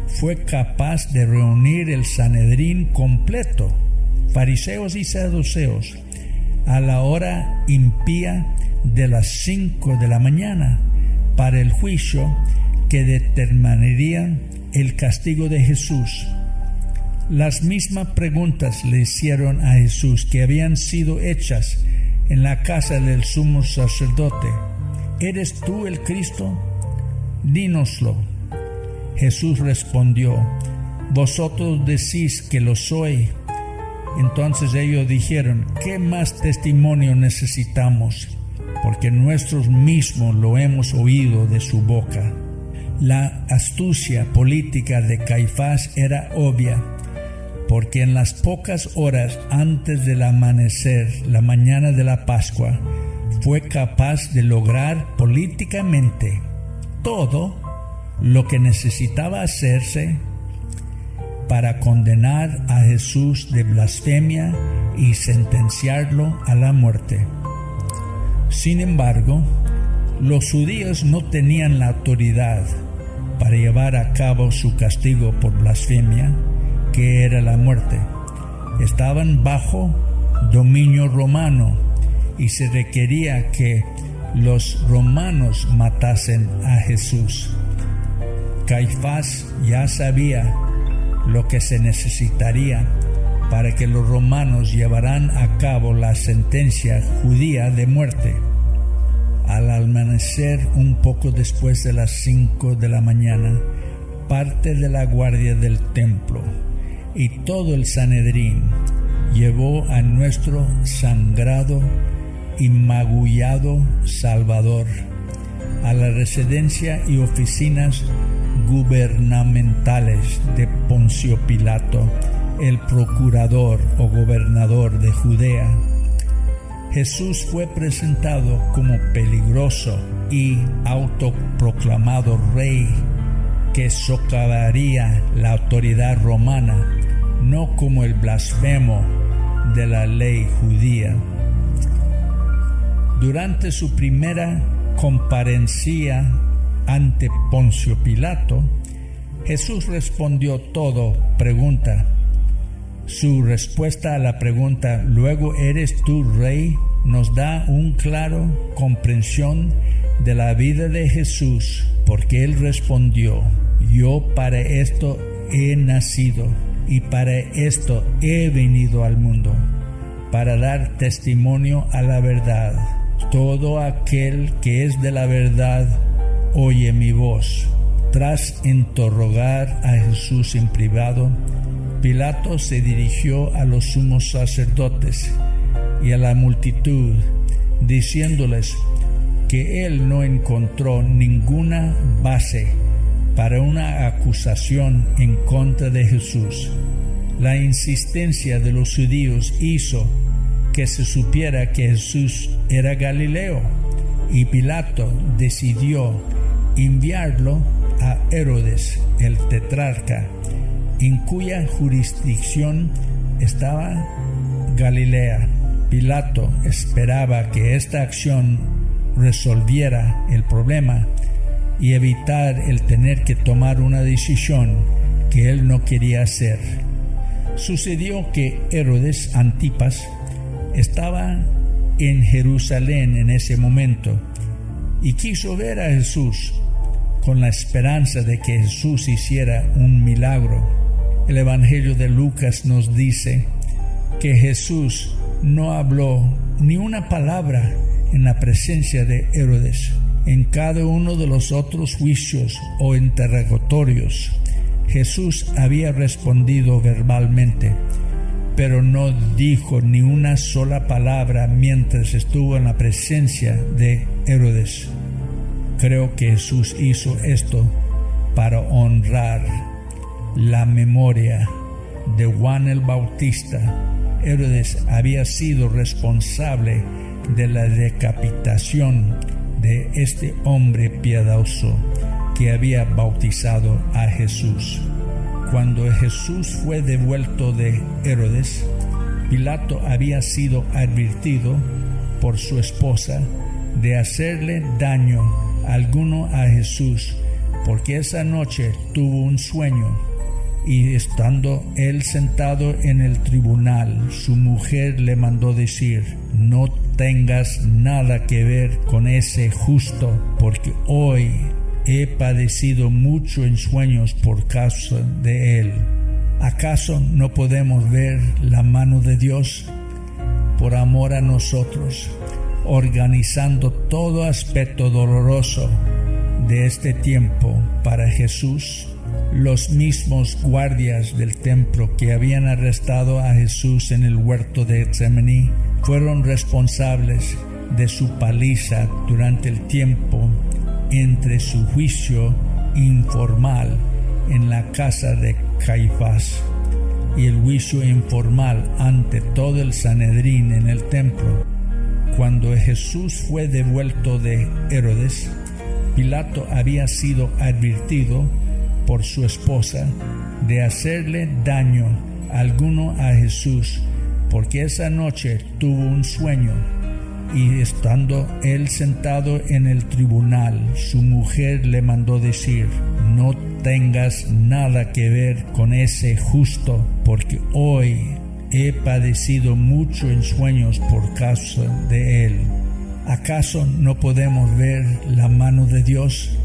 fue capaz de reunir el Sanedrín completo, fariseos y saduceos, a la hora impía de las 5 de la mañana, para el juicio que determinaría el castigo de Jesús. Las mismas preguntas le hicieron a Jesús que habían sido hechas en la casa del sumo sacerdote. ¿Eres tú el Cristo? Dínoslo. Jesús respondió: vosotros decís que lo soy. Entonces ellos dijeron: ¿qué más testimonio necesitamos? Porque nosotros mismos lo hemos oído de su boca. La astucia política de Caifás era obvia, porque en las pocas horas antes del amanecer, la mañana de la Pascua, fue capaz de lograr políticamente todo lo que necesitaba hacerse para condenar a Jesús de blasfemia y sentenciarlo a la muerte. Sin embargo, los judíos no tenían la autoridad para llevar a cabo su castigo por blasfemia, que era la muerte. Estaban bajo dominio romano y se requería que los romanos matasen a Jesús. Caifás ya sabía lo que se necesitaría para que los romanos llevaran a cabo la sentencia judía de muerte. Al amanecer, un poco después de las 5 de la mañana, parte de la guardia del templo y todo el Sanedrín llevó a nuestro sangrado y magullado Salvador a la residencia y oficinas gubernamentales de Poncio Pilato, el procurador o gobernador de Judea. Jesús fue presentado como peligroso y autoproclamado rey que socavaría la autoridad romana, no como el blasfemo de la ley judía. Durante su primera comparencia ante Poncio Pilato, Jesús respondió toda pregunta. Su respuesta a la pregunta: ¿luego eres tú rey?, nos da una clara comprensión de la vida de Jesús, porque él respondió: yo para esto he nacido y para esto he venido al mundo, para dar testimonio a la verdad. Todo aquel que es de la verdad oye mi voz. Tras interrogar a Jesús en privado, Pilato se dirigió a los sumos sacerdotes y a la multitud, diciéndoles que él no encontró ninguna base para una acusación en contra de Jesús. La insistencia de los judíos hizo que se supiera que Jesús era Galileo, y Pilato decidió enviarlo a Herodes, el tetrarca, en cuya jurisdicción estaba Galilea. Pilato esperaba que esta acción resolviera el problema y evitar el tener que tomar una decisión que él no quería hacer. Sucedió que Herodes Antipas estaba en Jerusalén en ese momento y quiso ver a Jesús con la esperanza de que Jesús hiciera un milagro. El Evangelio de Lucas nos dice que Jesús no habló ni una palabra en la presencia de Herodes. En cada uno de los otros juicios o interrogatorios, Jesús había respondido verbalmente, pero no dijo ni una sola palabra mientras estuvo en la presencia de Herodes. Creo que Jesús hizo esto para honrar la memoria de Juan el Bautista. Herodes había sido responsable de la decapitación de este hombre piadoso que había bautizado a Jesús. Cuando Jesús fue devuelto de Herodes, Pilato había sido advertido por su esposa de hacerle daño alguno a Jesús, porque esa noche tuvo un sueño, y estando él sentado en el tribunal, su mujer le mandó decir: no tengas nada que ver con ese justo, porque hoy he padecido mucho en sueños por causa de él. ¿Acaso no podemos ver la mano de Dios por amor a nosotros, organizando todo aspecto doloroso de este tiempo para Jesús? Los mismos guardias del templo que habían arrestado a Jesús en el huerto de Getsemaní fueron responsables de su paliza durante el tiempo entre su juicio informal en la casa de Caifás y el juicio informal ante todo el Sanedrín en el templo. Cuando Jesús fue devuelto de Herodes, Pilato había sido advertido por su esposa de hacerle daño alguno a Jesús, porque esa noche tuvo un sueño, y estando él sentado en el tribunal, su mujer le mandó decir: no tengas nada que ver con ese justo, porque hoy he padecido mucho en sueños por causa de él. ¿Acaso no podemos ver la mano de Dios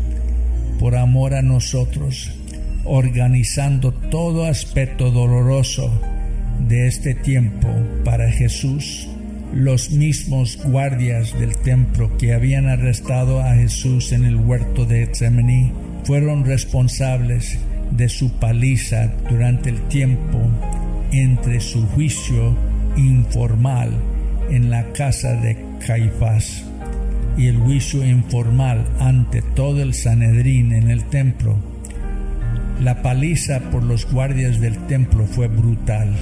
por amor a nosotros, organizando todo aspecto doloroso de este tiempo para Jesús? Los mismos guardias del templo que habían arrestado a Jesús en el huerto de Getsemaní fueron responsables de su paliza durante el tiempo entre su juicio informal en la casa de Caifás y el juicio informal ante todo el Sanedrín en el templo. La paliza por los guardias del templo fue brutal.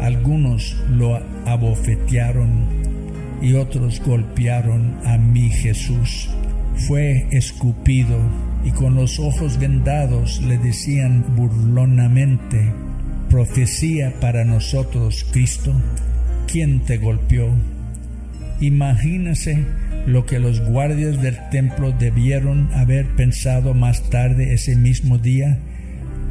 Algunos lo abofetearon y otros golpearon a mi Jesús. Fue escupido y con los ojos vendados le decían burlonamente: profecía para nosotros, Cristo, ¿quién te golpeó? Imagínese lo que los guardias del templo debieron haber pensado más tarde ese mismo día,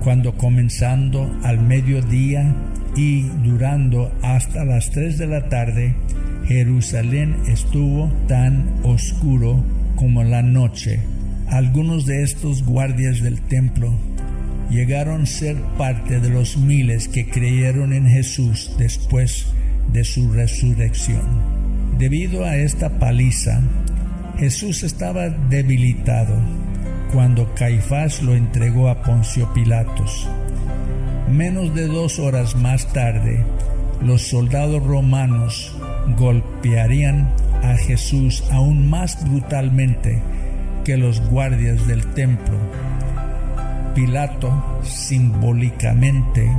cuando comenzando al mediodía y durando hasta las 3 de la tarde, Jerusalén estuvo tan oscuro como la noche. Algunos de estos guardias del templo llegaron a ser parte de los miles que creyeron en Jesús después de su resurrección. Debido a esta paliza, Jesús estaba debilitado cuando Caifás lo entregó a Poncio Pilatos. Menos de 2 horas más tarde, los soldados romanos golpearían a Jesús aún más brutalmente que los guardias del templo. Pilato simbólicamente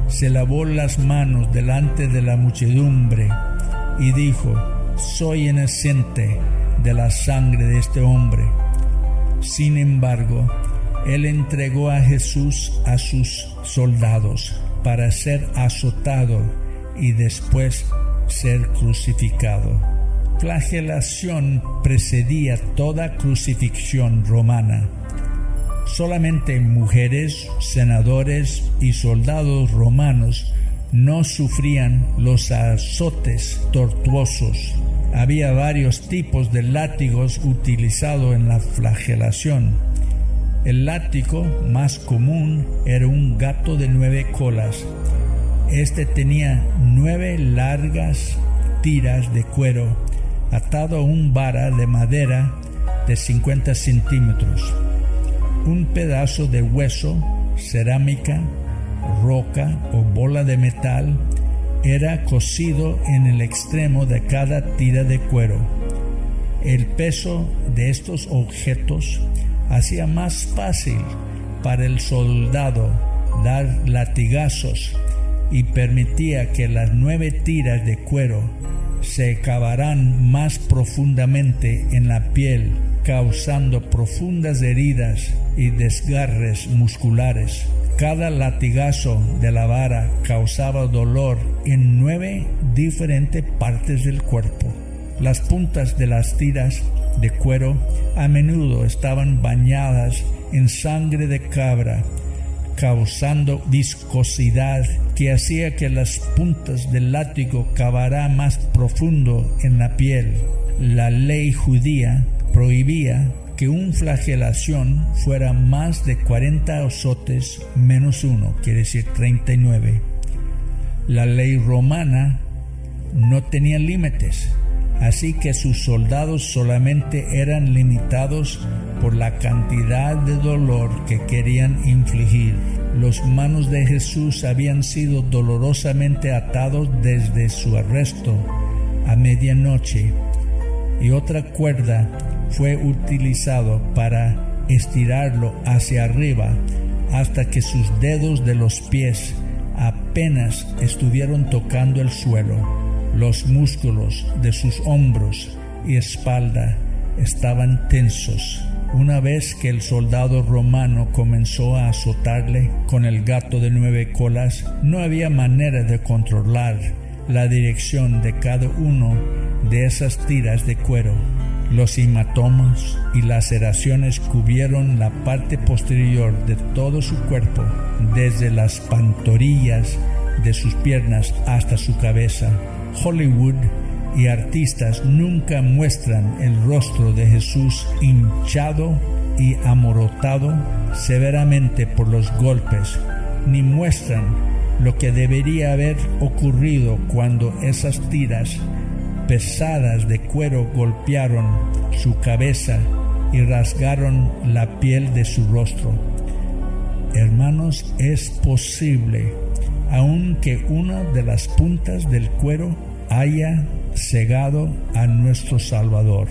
se lavó las manos delante de la muchedumbre y dijo: soy inocente de la sangre de este hombre. Sin embargo, él entregó a Jesús a sus soldados para ser azotado y después ser crucificado. Flagelación precedía toda crucifixión romana. Solamente mujeres, senadores y soldados romanos no sufrían los azotes tortuosos. Había varios tipos de látigos utilizados en la flagelación. El látigo más común era un gato de 9 colas. Este tenía 9 largas tiras de cuero atado a un vara de madera de 50 centímetros. Un pedazo de hueso, cerámica, roca o bola de metal era cosido en el extremo de cada tira de cuero. El peso de estos objetos hacía más fácil para el soldado dar latigazos y permitía que las 9 tiras de cuero se cavaran más profundamente en la piel, causando profundas heridas y desgarres musculares. Cada latigazo de la vara causaba dolor en 9 diferentes partes del cuerpo. Las puntas de las tiras de cuero a menudo estaban bañadas en sangre de cabra, causando viscosidad que hacía que las puntas del látigo cavaran más profundo en la piel. La ley judía prohibía que una flagelación fuera más de 40 azotes menos 1, quiere decir 39. La ley romana no tenía límites, así que sus soldados solamente eran limitados por la cantidad de dolor que querían infligir. Los manos de Jesús habían sido dolorosamente atados desde su arresto a medianoche, y otra cuerda fue utilizado para estirarlo hacia arriba hasta que sus dedos de los pies apenas estuvieron tocando el suelo. Los músculos de sus hombros y espalda estaban tensos. Una vez que el soldado romano comenzó a azotarle con el gato de 9 colas, no había manera de controlar la dirección de cada uno de esas tiras de cuero. Los hematomas y laceraciones cubrieron la parte posterior de todo su cuerpo, desde las pantorrillas de sus piernas hasta su cabeza. Hollywood y artistas nunca muestran el rostro de Jesús hinchado y amorotado severamente por los golpes, ni muestran lo que debería haber ocurrido cuando esas tiras pesadas de cuero golpearon su cabeza y rasgaron la piel de su rostro. Hermanos, es posible, aunque una de las puntas del cuero haya cegado a nuestro Salvador.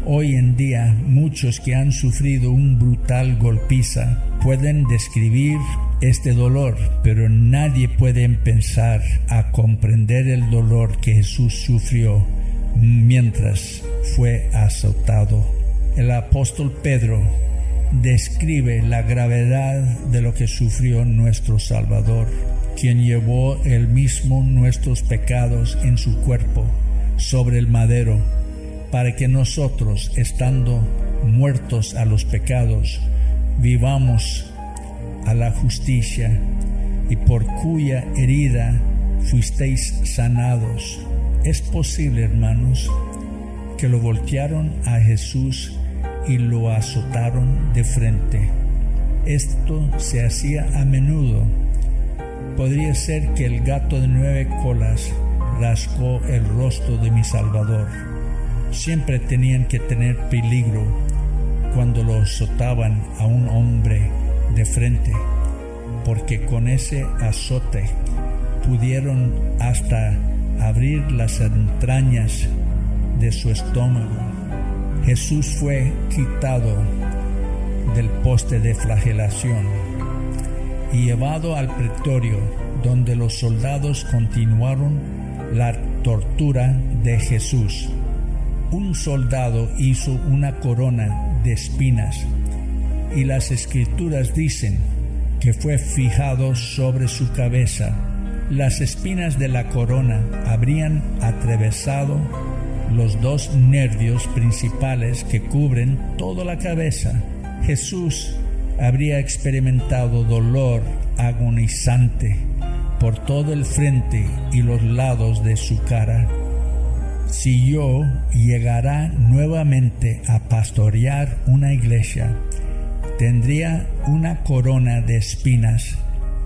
Hoy en día, muchos que han sufrido un brutal golpiza pueden describir este dolor, pero nadie puede empezar a comprender el dolor que Jesús sufrió mientras fue azotado. El apóstol Pedro describe la gravedad de lo que sufrió nuestro Salvador, quien llevó él mismo nuestros pecados en su cuerpo sobre el madero, para que nosotros, estando muertos a los pecados, vivamos a la justicia, y por cuya herida fuisteis sanados. Es posible, hermanos, que lo voltearon a Jesús y lo azotaron de frente. Esto se hacía a menudo. Podría ser que el gato de 9 colas rascó el rostro de mi Salvador. Siempre tenían que tener peligro cuando lo azotaban a un hombre de frente, porque con ese azote pudieron hasta abrir las entrañas de su estómago. Jesús fue quitado del poste de flagelación y llevado al pretorio, donde los soldados continuaron la tortura de Jesús. Un soldado hizo una corona de espinas, y las escrituras dicen que fue fijado sobre su cabeza. Las espinas de la corona habrían atravesado los 2 nervios principales que cubren toda la cabeza. Jesús habría experimentado dolor agonizante por todo el frente y los lados de su cara. Si yo llegara nuevamente a pastorear una iglesia, tendría una corona de espinas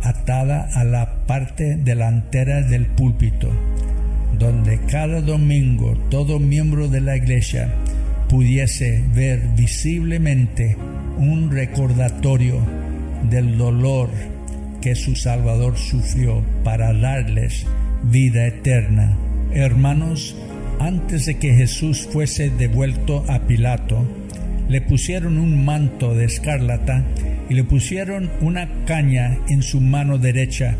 atada a la parte delantera del púlpito, donde cada domingo todo miembro de la iglesia pudiese ver visiblemente un recordatorio del dolor que su Salvador sufrió para darles vida eterna. Hermanos, antes de que Jesús fuese devuelto a Pilato, le pusieron un manto de escarlata y le pusieron una caña en su mano derecha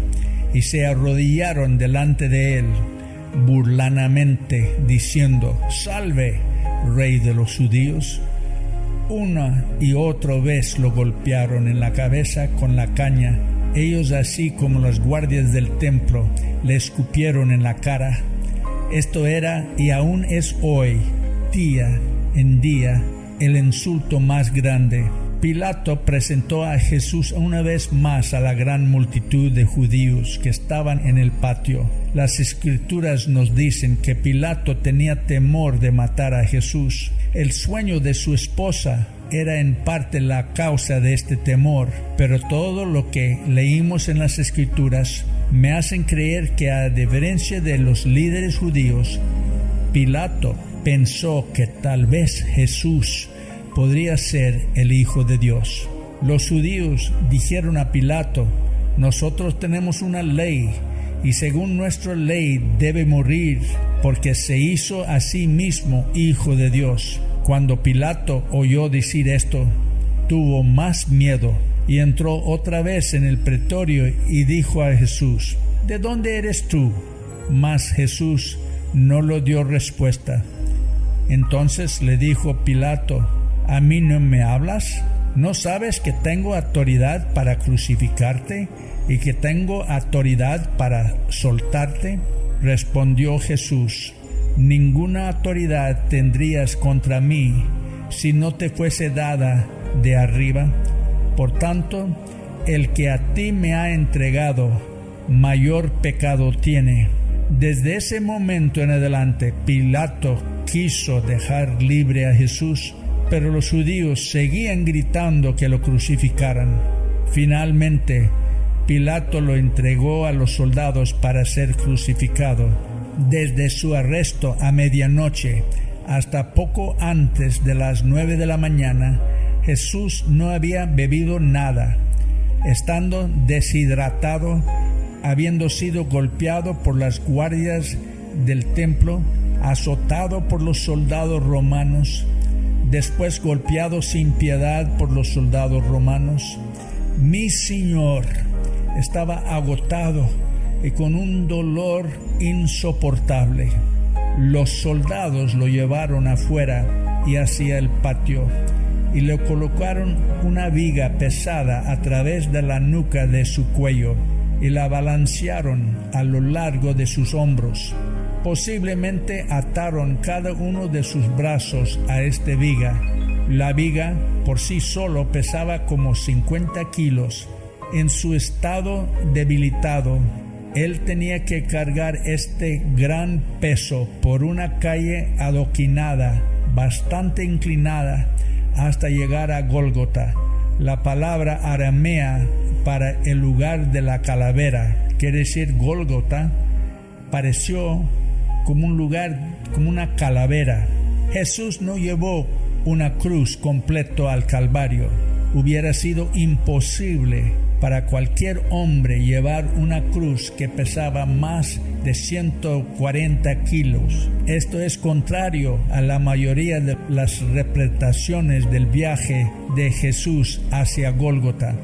y se arrodillaron delante de él burlanamente, diciendo: «Salve, Rey de los judíos». Una y otra vez lo golpearon en la cabeza con la caña. Ellos, así como los guardias del templo, le escupieron en la cara. Esto era y aún es hoy, día en día, el insulto más grande. Pilato presentó a Jesús una vez más a la gran multitud de judíos que estaban en el patio. Las Escrituras nos dicen que Pilato tenía temor de matar a Jesús. El sueño de su esposa era en parte la causa de este temor, pero todo lo que leímos en las Escrituras me hacen creer que, a diferencia de los líderes judíos, Pilato pensó que tal vez Jesús podría ser el Hijo de Dios. Los judíos dijeron a Pilato: «Nosotros tenemos una ley, y según nuestra ley debe morir, porque se hizo a sí mismo Hijo de Dios». Cuando Pilato oyó decir esto, tuvo más miedo y entró otra vez en el pretorio y dijo a Jesús: «¿De dónde eres tú?». Mas Jesús no le dio respuesta. Entonces le dijo Pilato: «¿A mí no me hablas? ¿No sabes que tengo autoridad para crucificarte y que tengo autoridad para soltarte?». Respondió Jesús: «Ninguna autoridad tendrías contra mí si no te fuese dada de arriba. Por tanto, el que a ti me ha entregado, mayor pecado tiene». Desde ese momento en adelante, Pilato quiso dejar libre a Jesús, pero los judíos seguían gritando que lo crucificaran. Finalmente, Pilato lo entregó a los soldados para ser crucificado. Desde su arresto a medianoche hasta poco antes de las 9 de la mañana, Jesús no había bebido nada, estando deshidratado, habiendo sido golpeado por las guardias del templo, azotado por los soldados romanos, después golpeado sin piedad por los soldados romanos. Mi Señor estaba agotado y con un dolor insoportable. Los soldados lo llevaron afuera y hacia el patio y le colocaron una viga pesada a través de la nuca de su cuello y la balancearon a lo largo de sus hombros. Posiblemente ataron cada uno de sus brazos a esta viga. La viga por sí solo pesaba como 50 kilos. En su estado debilitado, él tenía que cargar este gran peso por una calle adoquinada, bastante inclinada, hasta llegar a Gólgota. La palabra aramea para el lugar de la calavera, quiere decir Gólgota, pareció como un lugar, como una calavera. Jesús no llevó una cruz completo al Calvario. Hubiera sido imposible para cualquier hombre llevar una cruz que pesaba más de 140 kilos. Esto es contrario a la mayoría de las representaciones del viaje de Jesús hacia Gólgota.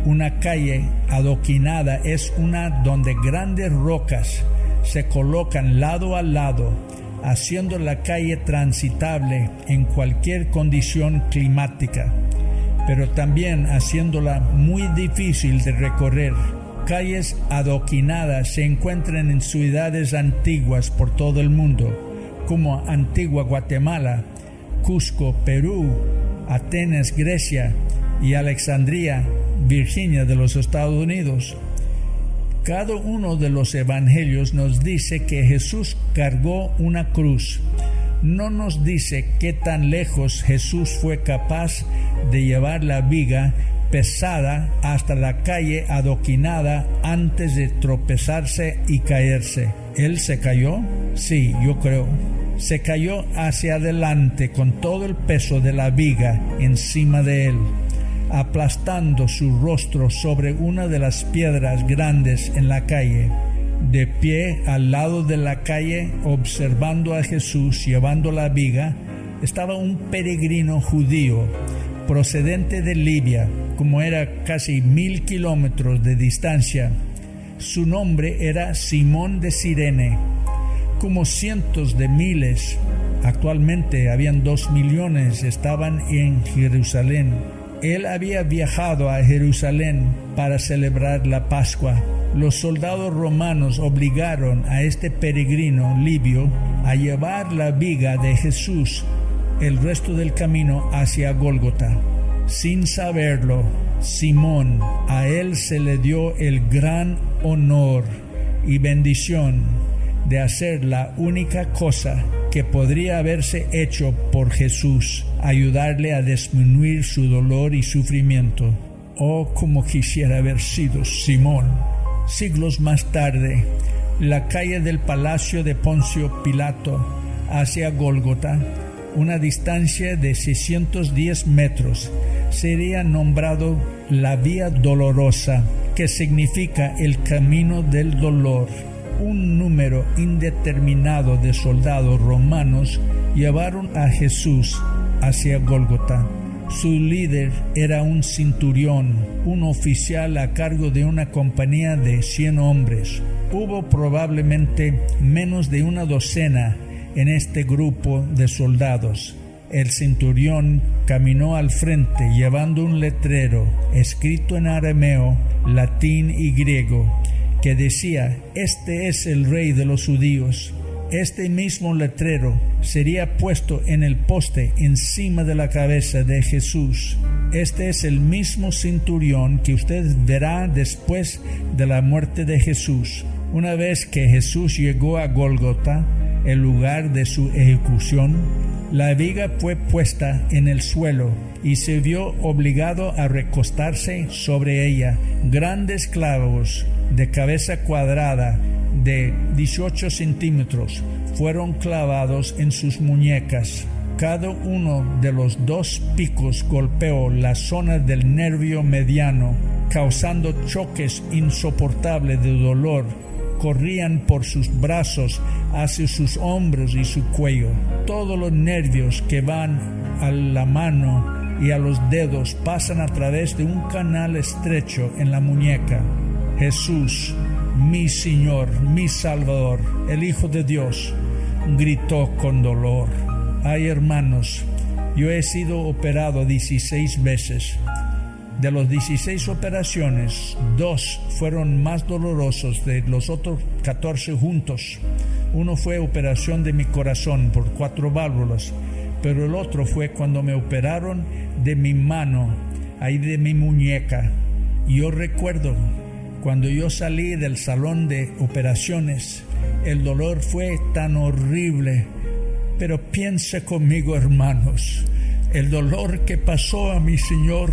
Una calle adoquinada es una donde grandes rocas se colocan lado a lado, haciendo la calle transitable en cualquier condición climática, pero también haciéndola muy difícil de recorrer. Calles adoquinadas se encuentran en ciudades antiguas por todo el mundo, como Antigua Guatemala, Cusco, Perú, Atenas, Grecia, y Alexandria, Virginia de los Estados Unidos. Cada uno de los evangelios nos dice que Jesús cargó una cruz. no nos dice qué tan lejos Jesús fue capaz de llevar la viga pesada hasta la calle adoquinada antes de tropezarse y caerse. ¿Él se cayó? Sí, yo creo. Se cayó hacia adelante con todo el peso de la viga encima de él, aplastando su rostro sobre una de las piedras grandes en la calle. De pie al lado de la calle, observando a Jesús llevando la viga, estaba un peregrino judío procedente de Libia, como era casi 1000 kilómetros de distancia. Su nombre era Simón de Cirene. Como cientos de miles, actualmente habían 2 millones, estaban en Jerusalén. Él había viajado a Jerusalén para celebrar la Pascua. Los soldados romanos obligaron a este peregrino libio a llevar la viga de Jesús el resto del camino hacia Gólgota. Sin saberlo, Simón, a él se le dio el gran honor y bendición de hacer la única cosa que podría haberse hecho por Jesús, ayudarle a disminuir su dolor y sufrimiento. Oh, como quisiera haber sido Simón. Siglos más tarde, la calle del palacio de Poncio Pilato hacia Gólgota, una distancia de 610 metros, sería nombrado la Vía Dolorosa, que significa el camino del dolor. Un número indeterminado de soldados romanos llevaron a Jesús hacia Gólgota. Su líder era un centurión, un oficial a cargo de una compañía de 100 hombres. Hubo probablemente menos de una docena en este grupo de soldados. El centurión caminó al frente llevando un letrero escrito en arameo, latín y griego que decía: "Este es el rey de los judíos". Este mismo letrero sería puesto en el poste encima de la cabeza de Jesús. Este es el mismo centurión que usted verá después de la muerte de Jesús. Una vez que Jesús llegó a Gólgota, el lugar de su ejecución, la viga fue puesta en el suelo y se vio obligado a recostarse sobre ella. Grandes clavos de cabeza cuadrada de 18 centímetros fueron clavados en sus muñecas. Cada uno de los 2 picos golpeó la zona del nervio mediano, causando choques insoportables de dolor. Corrían por sus brazos hacia sus hombros y su cuello. Todos los nervios que van a la mano y a los dedos pasan a través de un canal estrecho en la muñeca. Jesús, mi Señor, mi Salvador, el Hijo de Dios, gritó con dolor. Ay, hermanos, yo he sido operado 16 veces. De las 16 operaciones, 2 fueron más dolorosos de los otros 14 juntos. Uno fue operación de mi corazón por 4 válvulas, pero el otro fue cuando me operaron de mi mano, ahí de mi muñeca. Y yo recuerdo, cuando yo salí del salón de operaciones, el dolor fue tan horrible. Pero piense conmigo, hermanos, el dolor que pasó a mi Señor.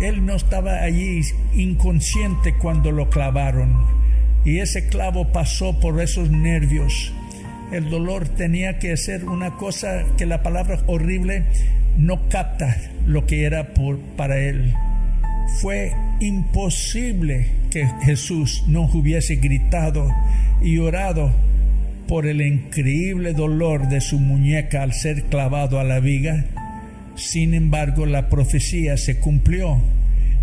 Él no estaba allí inconsciente cuando lo clavaron, y ese clavo pasó por esos nervios. El dolor tenía que ser una cosa que la palabra horrible no capta lo que era para él. Fue imposible que Jesús no hubiese gritado y orado por el increíble dolor de su muñeca al ser clavado a la viga. Sin embargo, la profecía se cumplió,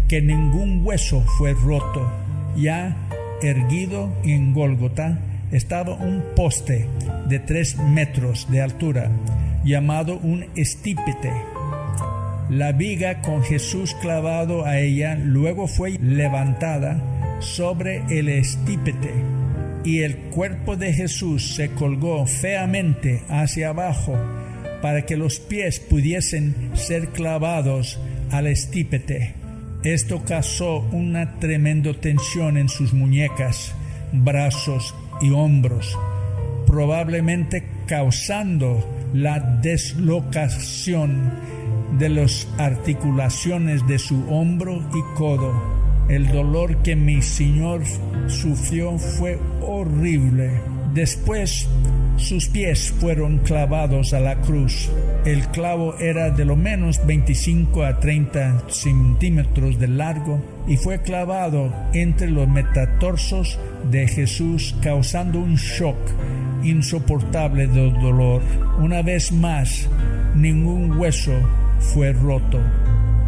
que ningún hueso fue roto. Ya erguido en Gólgota estaba un poste de 3 metros de altura, llamado un estípite. La viga con Jesús clavado a ella luego fue levantada sobre el estípite, y el cuerpo de Jesús se colgó feamente hacia abajo para que los pies pudiesen ser clavados al estípite. Esto causó una tremenda tensión en sus muñecas, brazos y hombros, probablemente causando la deslocación de las articulaciones de su hombro y codo. El dolor que mi Señor sufrió fue horrible. Después, sus pies fueron clavados a la cruz. El clavo era de lo menos 25 a 30 centímetros de largo y fue clavado entre los metatarsos de Jesús, causando un shock insoportable de dolor. Una vez más, ningún hueso fue roto.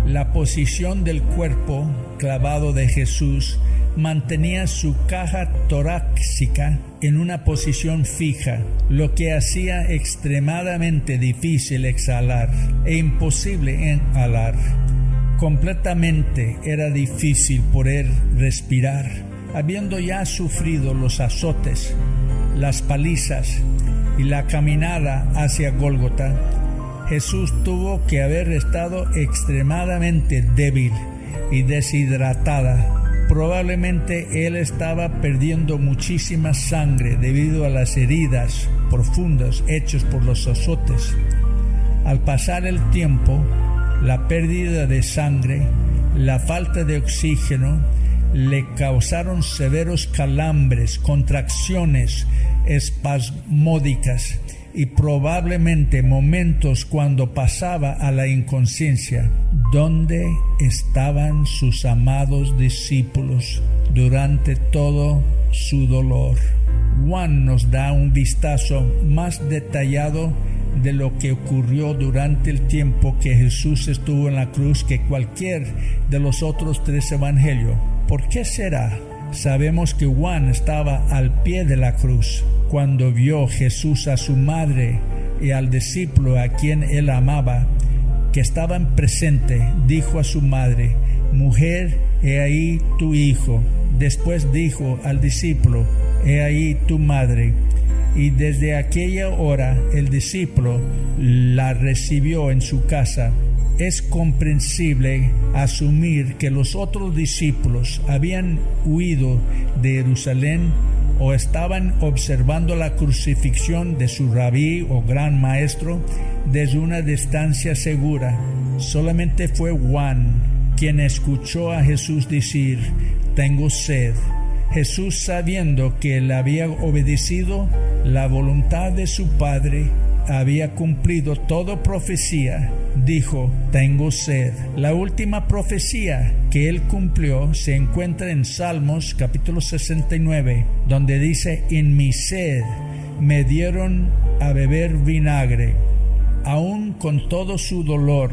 La posición del cuerpo clavado de Jesús mantenía su caja torácica en una posición fija, lo que hacía extremadamente difícil exhalar e imposible inhalar. Completamente era difícil poder respirar, habiendo ya sufrido los azotes, las palizas y la caminada hacia Gólgota. Jesús tuvo que haber estado extremadamente débil y deshidratada. Probablemente él estaba perdiendo muchísima sangre debido a las heridas profundas hechas por los azotes. Al pasar el tiempo, la pérdida de sangre, la falta de oxígeno, le causaron severos calambres, contracciones espasmódicas y probablemente momentos cuando pasaba a la inconsciencia. ¿Dónde estaban sus amados discípulos durante todo su dolor? Juan nos da un vistazo más detallado de lo que ocurrió durante el tiempo que Jesús estuvo en la cruz que cualquier de los otros 3 evangelios. ¿Por qué será? Sabemos que Juan estaba al pie de la cruz cuando vio Jesús a su madre y al discípulo a quien él amaba, que estaban presentes. Dijo a su madre: «Mujer, he ahí tu hijo». Después dijo al discípulo: «He ahí tu madre». Y desde aquella hora el discípulo la recibió en su casa. Es comprensible asumir que los otros discípulos habían huido de Jerusalén o estaban observando la crucifixión de su rabí o gran maestro desde una distancia segura. Solamente fue Juan quien escuchó a Jesús decir: «Tengo sed». Jesús, sabiendo que él había obedecido la voluntad de su Padre, había cumplido toda profecía, dijo: «Tengo sed». La última profecía que él cumplió se encuentra en Salmos capítulo 69, donde dice: «En mi sed me dieron a beber vinagre». Aún con todo su dolor,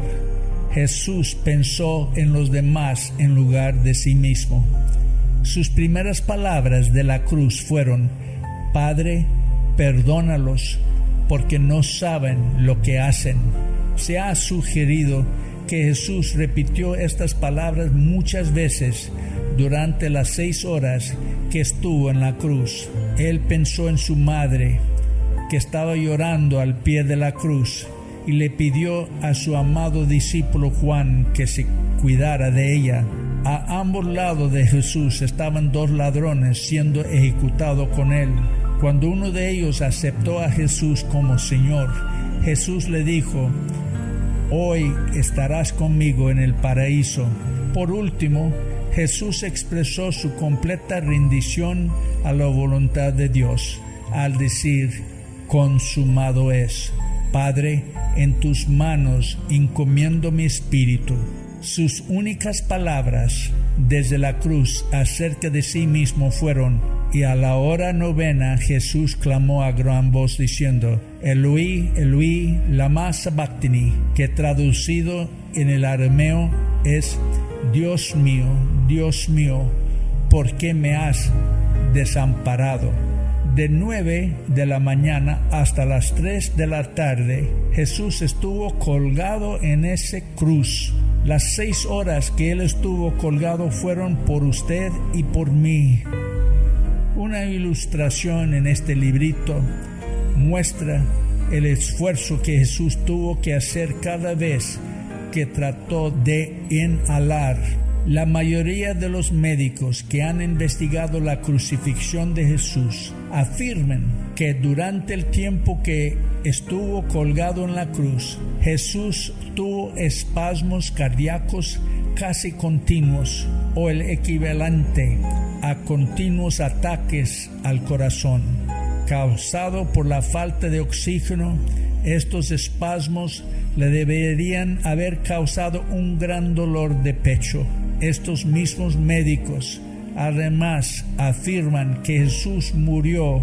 Jesús pensó en los demás en lugar de sí mismo. Sus primeras palabras de la cruz fueron: «Padre, perdónalos, porque no saben lo que hacen». Se ha sugerido que Jesús repitió estas palabras muchas veces durante las 6 horas que estuvo en la cruz. Él pensó en su madre, que estaba llorando al pie de la cruz, y le pidió a su amado discípulo Juan que se cuidara de ella. A ambos lados de Jesús estaban 2 ladrones siendo ejecutados con él. Cuando uno de ellos aceptó a Jesús como Señor, Jesús le dijo: «Hoy estarás conmigo en el paraíso». Por último, Jesús expresó su completa rendición a la voluntad de Dios al decir: «Consumado es». Padre, en tus manos encomiendo mi espíritu. Sus únicas palabras desde la cruz acerca de sí mismo fueron: «Y a la hora 9 Jesús clamó a gran voz diciendo: Eloi, Eloi, lama sabactani», que traducido en el arameo es: Dios mío, ¿por qué me has desamparado?». De 9 de la mañana hasta las 3 de la tarde, Jesús estuvo colgado en esa cruz. Las 6 horas que Él estuvo colgado fueron por usted y por mí. Una ilustración en este librito muestra el esfuerzo que Jesús tuvo que hacer cada vez que trató de inhalar La mayoría de los médicos que han investigado la crucifixión de Jesús afirman que durante el tiempo que estuvo colgado en la cruz, Jesús tuvo espasmos cardíacos casi continuos, o el equivalente a continuos ataques al corazón. Causado por la falta de oxígeno, estos espasmos le deberían haber causado un gran dolor de pecho. Estos mismos médicos además afirman que Jesús murió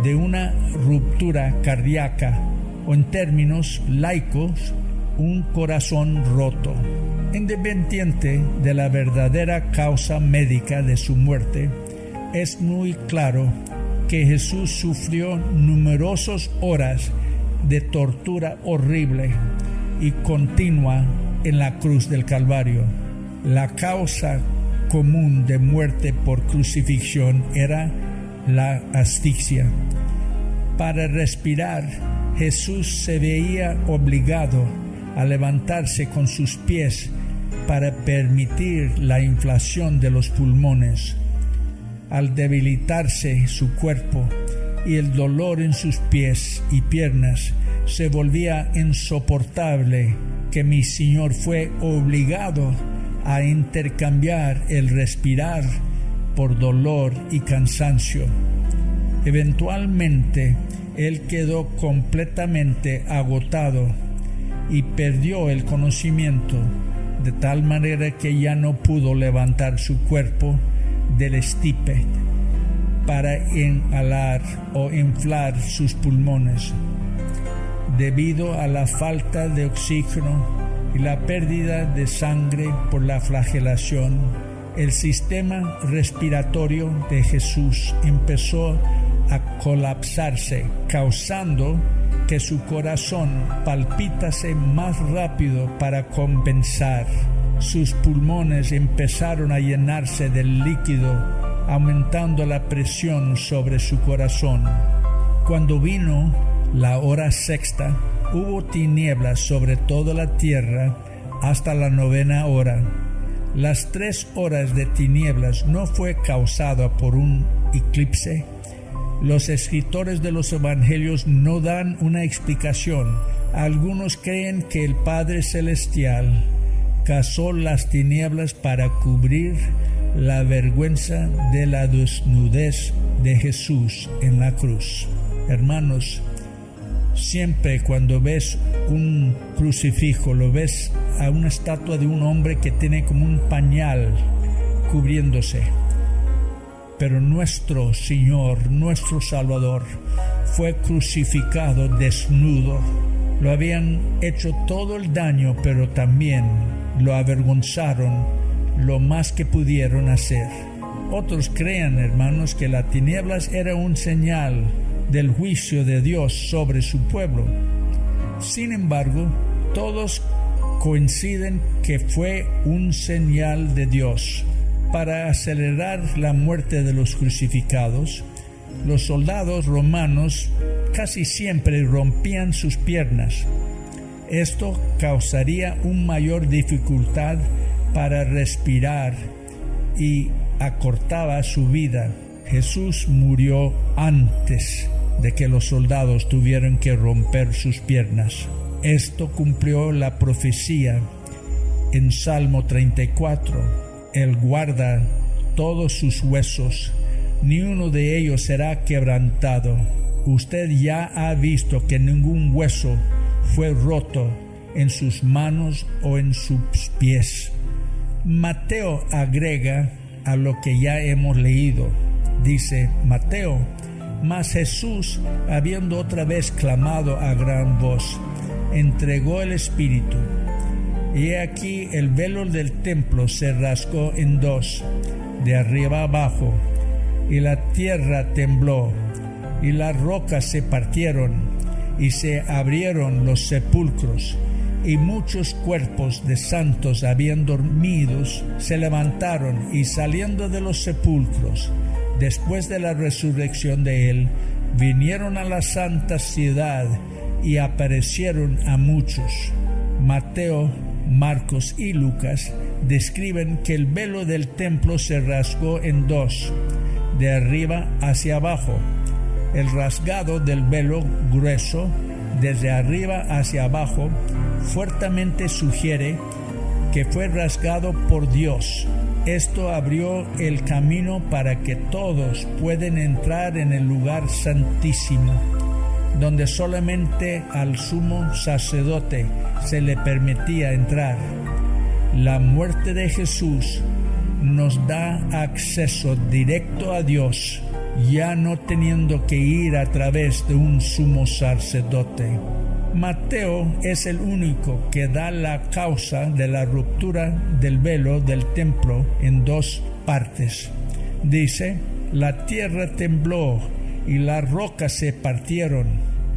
de una ruptura cardíaca, o en términos laicos, un corazón roto. Independiente de la verdadera causa médica de su muerte, es muy claro que Jesús sufrió numerosas horas de tortura horrible y continua en la cruz del Calvario. La causa común de muerte por crucifixión era la asfixia. Para respirar, Jesús se veía obligado a levantarse con sus pies para permitir la inflación de los pulmones. Al debilitarse su cuerpo y el dolor en sus pies y piernas se volvía insoportable, que mi Señor fue obligado a intercambiar el respirar por dolor y cansancio. Eventualmente, él quedó completamente agotado y perdió el conocimiento, de tal manera que ya no pudo levantar su cuerpo del estipe para inhalar o inflar sus pulmones. Debido a la falta de oxígeno y la pérdida de sangre por la flagelación, el sistema respiratorio de Jesús empezó a colapsarse, causando que su corazón palpitase más rápido para compensar. Sus pulmones empezaron a llenarse del líquido, aumentando la presión sobre su corazón. Cuando vino la hora sexta, hubo tinieblas sobre toda la tierra hasta la 9ª hora. Las 3 horas de tinieblas no fue causada por un eclipse. Los escritores de los evangelios no dan una explicación. Algunos creen que el Padre Celestial causó las tinieblas para cubrir la vergüenza de la desnudez de Jesús en la cruz. Hermanos, siempre cuando ves un crucifijo, lo ves a una estatua de un hombre que tiene como un pañal cubriéndose. Pero nuestro Señor, nuestro Salvador, fue crucificado desnudo. Lo habían hecho todo el daño, pero también lo avergonzaron lo más que pudieron hacer. Otros creen, hermanos, que las tinieblas era un señal del juicio de Dios sobre su pueblo. Sin embargo, todos coinciden que fue un señal de Dios. Para acelerar la muerte de los crucificados, los soldados romanos casi siempre rompían sus piernas. Esto causaría una mayor dificultad para respirar y acortaba su vida. Jesús murió antes de que los soldados tuvieran que romper sus piernas. Esto cumplió la profecía en Salmo 34. Él guarda todos sus huesos, ni uno de ellos será quebrantado. Usted ya ha visto que ningún hueso fue roto en sus manos o en sus pies. Mateo agrega a lo que ya hemos leído. Dice Mateo: mas Jesús, habiendo otra vez clamado a gran voz, entregó el Espíritu. Y he aquí el velo del templo se rasgó en dos, de arriba abajo, y la tierra tembló, y las rocas se partieron, y se abrieron los sepulcros, y muchos cuerpos de santos habían dormidos se levantaron, y saliendo de los sepulcros, después de la resurrección de él, vinieron a la santa ciudad y aparecieron a muchos. Mateo Marcos y Lucas describen que el velo del templo se rasgó en dos, de arriba hacia abajo. El rasgado del velo grueso, desde arriba hacia abajo, fuertemente sugiere que fue rasgado por Dios. Esto abrió el camino para que todos puedan entrar en el lugar santísimo, donde solamente al sumo sacerdote se le permitía entrar. La muerte de Jesús nos da acceso directo a Dios, ya no teniendo que ir a través de un sumo sacerdote. Mateo es el único que da la causa de la ruptura del velo del templo en dos partes. Dice: la tierra tembló y las rocas se partieron.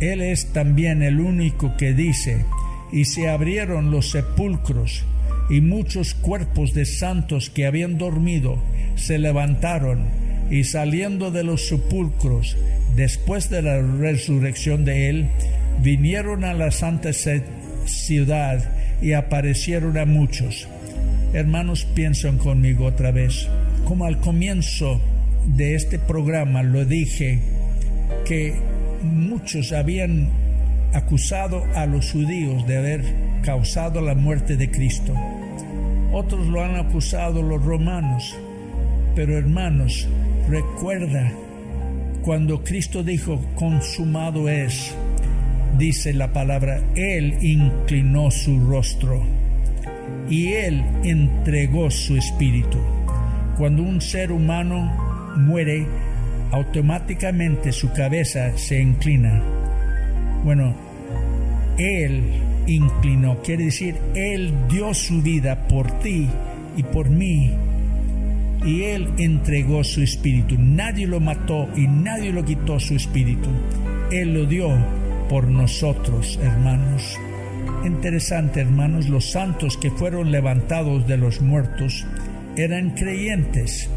Él es también el único que dice: y se abrieron los sepulcros, y muchos cuerpos de santos que habían dormido se levantaron, y saliendo de los sepulcros, después de la resurrección de él, vinieron a la santa ciudad y aparecieron a muchos. Hermanos, piensen conmigo otra vez. Como al comienzo de este programa lo dije, que muchos habían acusado a los judíos de haber causado la muerte de Cristo. Otros lo han acusado los romanos. Pero hermanos, recuerda cuando Cristo dijo: consumado es. Dice la palabra: Él inclinó su rostro y Él entregó su espíritu. Cuando un ser humano muere, automáticamente su cabeza se inclina. Bueno, Él inclinó, quiere decir, Él dio su vida por ti y por mí. Y Él entregó su espíritu. Nadie lo mató y nadie lo quitó su espíritu. Él lo dio por nosotros, hermanos. Interesante, hermanos, los santos que fueron levantados de los muertos eran creyentes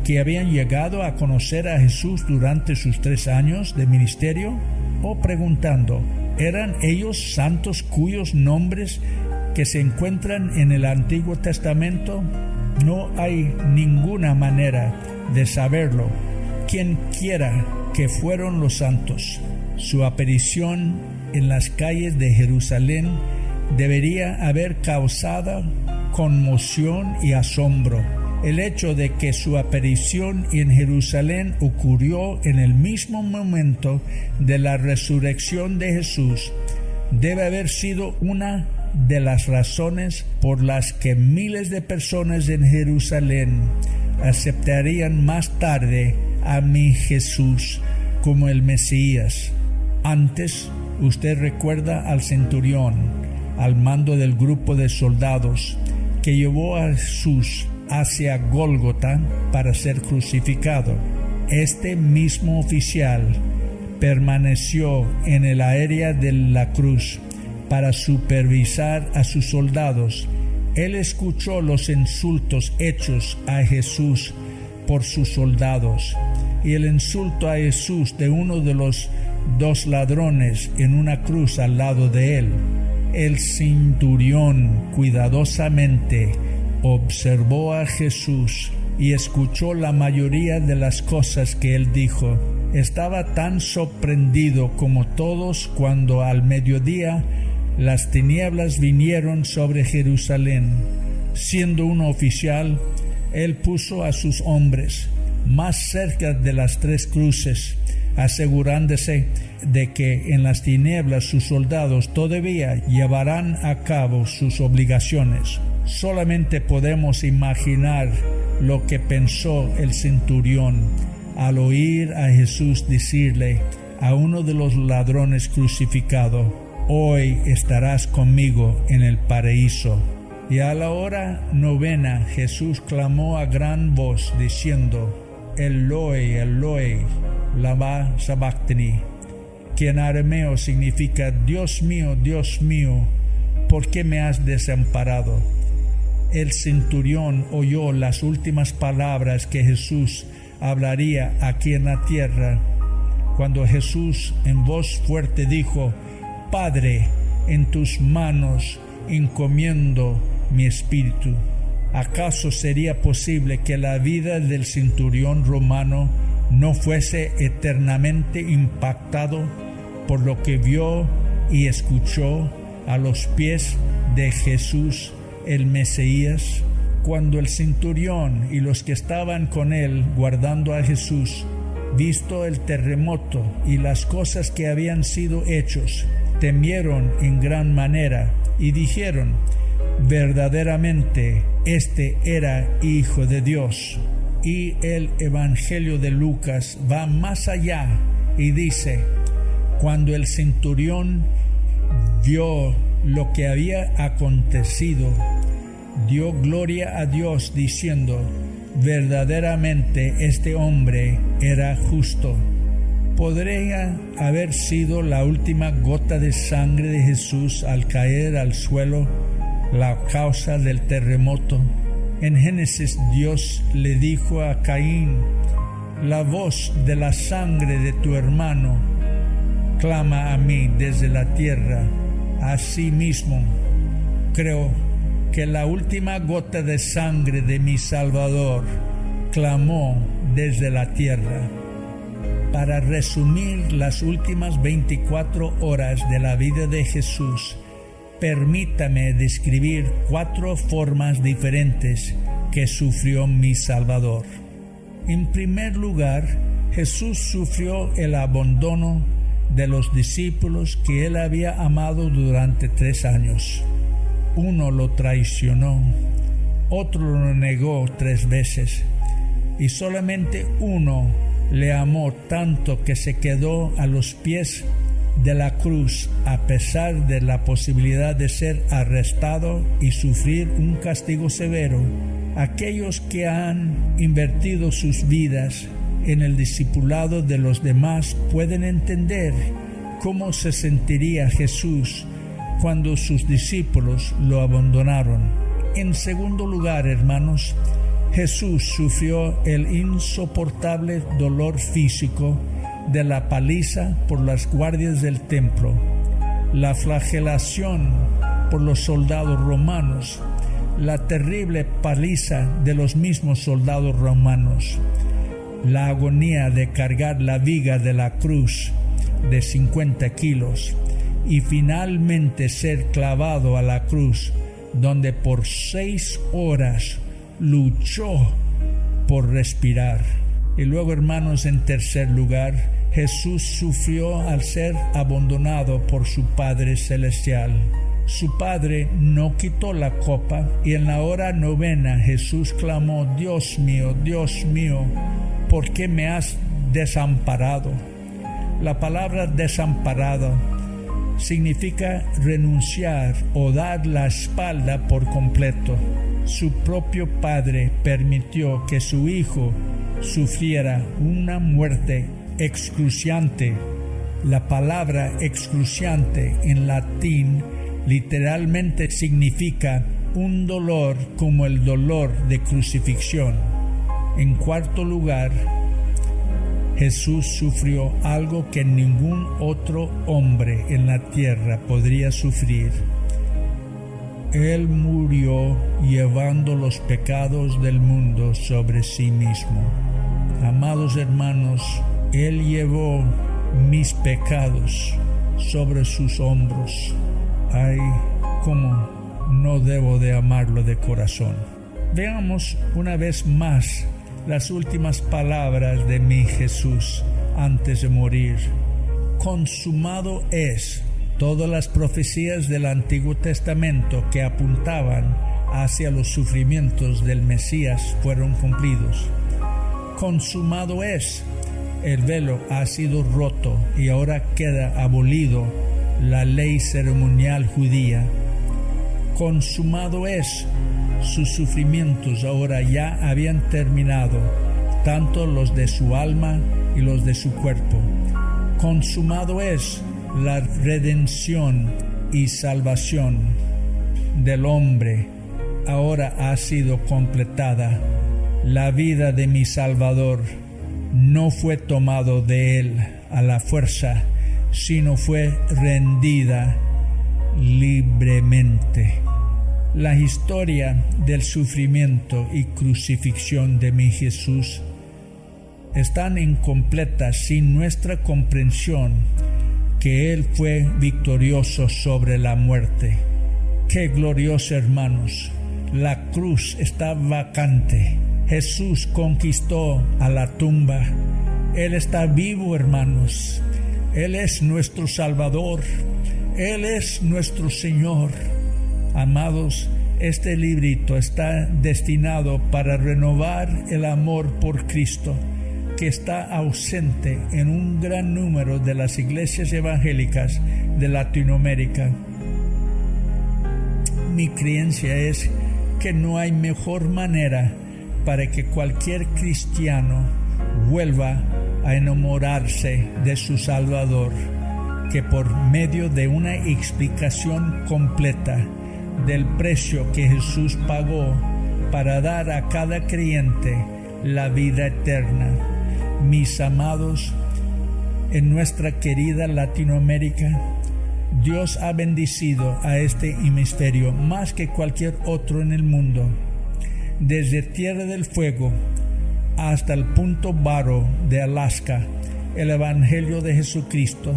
que habían llegado a conocer a Jesús durante sus 3 años de ministerio, o preguntando, ¿eran ellos santos cuyos nombres que se encuentran en el Antiguo Testamento? No hay ninguna manera de saberlo. Quien quiera que fueron los santos, su aparición en las calles de Jerusalén debería haber causado conmoción y asombro. El hecho de que su aparición en Jerusalén ocurrió en el mismo momento de la resurrección de Jesús debe haber sido una de las razones por las que miles de personas en Jerusalén aceptarían más tarde a mi Jesús como el Mesías. Antes, usted recuerda al centurión al mando del grupo de soldados que llevó a Jesús hacia Gólgota para ser crucificado. Este mismo oficial permaneció en el área de la cruz para supervisar a sus soldados. Él escuchó los insultos hechos a Jesús por sus soldados y el insulto a Jesús de uno de los 2 ladrones en una cruz al lado de él. El centurión cuidadosamente observó a Jesús y escuchó la mayoría de las cosas que él dijo. Estaba tan sorprendido como todos cuando al mediodía las tinieblas vinieron sobre Jerusalén. Siendo un oficial, él puso a sus hombres más cerca de las 3 cruces, asegurándose de que en las tinieblas sus soldados todavía llevarán a cabo sus obligaciones. Solamente podemos imaginar lo que pensó el centurión al oír a Jesús decirle a uno de los ladrones crucificado: hoy estarás conmigo en el paraíso. Y a la hora 9 Jesús clamó a gran voz diciendo: Eloi, Eloi, lama sabachthani, que en arameo significa: Dios mío, ¿por qué me has desamparado? El centurión oyó las últimas palabras que Jesús hablaría aquí en la tierra, cuando Jesús en voz fuerte dijo: Padre, en tus manos encomiendo mi espíritu. ¿Acaso sería posible que la vida del centurión romano no fuese eternamente impactado por lo que vio y escuchó a los pies de Jesús el Mesías? Cuando el centurión y los que estaban con él guardando a Jesús, visto el terremoto y las cosas que habían sido hechos, temieron en gran manera y dijeron: verdaderamente este era Hijo de Dios. Y el Evangelio de Lucas va más allá y dice: cuando el centurión vio lo que había acontecido, dio gloria a Dios diciendo: verdaderamente este hombre era justo. ¿Podría haber sido la última gota de sangre de Jesús al caer al suelo la causa del terremoto? En Génesis, Dios le dijo a Caín: la voz de la sangre de tu hermano clama a mí desde la tierra. Asimismo, creo que la última gota de sangre de mi Salvador clamó desde la tierra. Para resumir las últimas 24 horas de la vida de Jesús, permítame describir 4 formas diferentes que sufrió mi Salvador. En primer lugar, Jesús sufrió el abandono de los discípulos que él había amado durante 3 años. Uno lo traicionó, otro lo negó 3 veces, y solamente uno le amó tanto que se quedó a los pies de la cruz a pesar de la posibilidad de ser arrestado y sufrir un castigo severo. Aquellos que han invertido sus vidas en el discipulado de los demás pueden entender cómo se sentiría Jesús cuando sus discípulos lo abandonaron. En segundo lugar, hermanos, Jesús sufrió el insoportable dolor físico de la paliza por las guardias del templo, la flagelación por los soldados romanos, la terrible paliza de los mismos soldados romanos, la agonía de cargar la viga de la cruz de 50 kilos y finalmente ser clavado a la cruz, donde por 6 horas luchó por respirar. Y luego, hermanos, en tercer lugar, Jesús sufrió al ser abandonado por su Padre Celestial. Su Padre no quitó la copa y en la hora novena Jesús clamó: Dios mío, ¿por qué me has desamparado? La palabra desamparado significa renunciar o dar la espalda por completo. Su propio Padre permitió que su Hijo sufriera una muerte excruciante. La palabra excruciante en latín literalmente significa un dolor como el dolor de crucifixión. En cuarto lugar, Jesús sufrió algo que ningún otro hombre en la tierra podría sufrir. Él murió llevando los pecados del mundo sobre sí mismo. Amados hermanos, Él llevó mis pecados sobre sus hombros. Ay, cómo no debo de amarlo de corazón. Veamos una vez más las últimas palabras de mi Jesús antes de morir. Consumado es. Todas las profecías del Antiguo Testamento que apuntaban hacia los sufrimientos del Mesías fueron cumplidos. Consumado es. El velo ha sido roto y ahora queda abolido la ley ceremonial judía. Consumado es. Sus sufrimientos ahora ya habían terminado, tanto los de su alma y los de su cuerpo. Consumado es. La redención y salvación del hombre ahora ha sido completada. La vida de mi Salvador no fue tomado de él a la fuerza, sino fue rendida libremente. La historia del sufrimiento y crucifixión de mi Jesús es tan incompleta sin nuestra comprensión que Él fue victorioso sobre la muerte. ¡Qué glorioso, hermanos! La cruz está vacante. Jesús conquistó a la tumba. Él está vivo, hermanos. Él es nuestro Salvador. Él es nuestro Señor. Amados, este librito está destinado para renovar el amor por Cristo, que está ausente en un gran número de las iglesias evangélicas de Latinoamérica. Mi creencia es que no hay mejor manera para que cualquier cristiano vuelva a enamorarse de su Salvador que por medio de una explicación completa del precio que Jesús pagó para dar a cada creyente la vida eterna. Mis amados, en nuestra querida Latinoamérica, Dios ha bendecido a este hemisferio más que cualquier otro en el mundo. Desde Tierra del Fuego hasta el punto Barrow de Alaska, el Evangelio de Jesucristo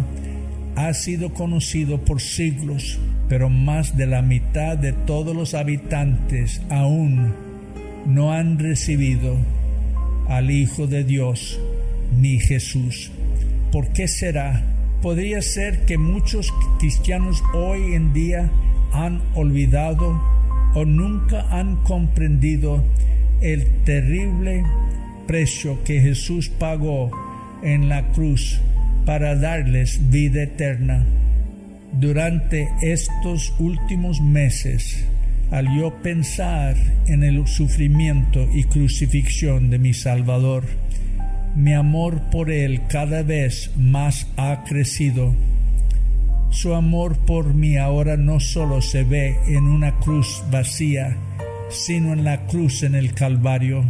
ha sido conocido por siglos, pero más de la mitad de todos los habitantes aún no han recibido al Hijo de Dios, mi Jesús. ¿Por qué será? Podría ser que muchos cristianos hoy en día han olvidado o nunca han comprendido el terrible precio que Jesús pagó en la cruz para darles vida eterna. Durante estos últimos meses, al yo pensar en el sufrimiento y crucifixión de mi Salvador, mi amor por Él cada vez más ha crecido. Su amor por mí ahora no solo se ve en una cruz vacía, sino en la cruz en el Calvario.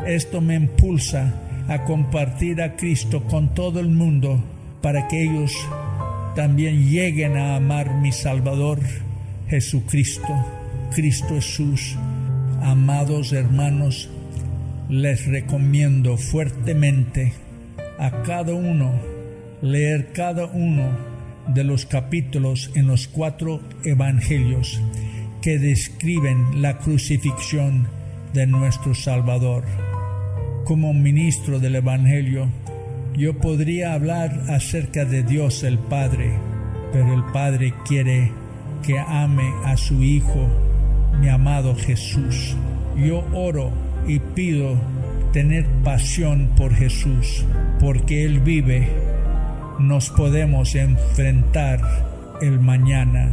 Esto me impulsa a compartir a Cristo con todo el mundo para que ellos también lleguen a amar mi Salvador, Jesucristo, Cristo Jesús. Amados hermanos, les recomiendo fuertemente a cada uno leer cada uno de los capítulos en los 4 evangelios que describen la crucifixión de nuestro Salvador. Como ministro del Evangelio, yo podría hablar acerca de Dios el Padre, pero el Padre quiere que ame a su Hijo, mi amado Jesús. Yo oro y pido tener pasión por Jesús, porque Él vive. Nos podemos enfrentar el mañana.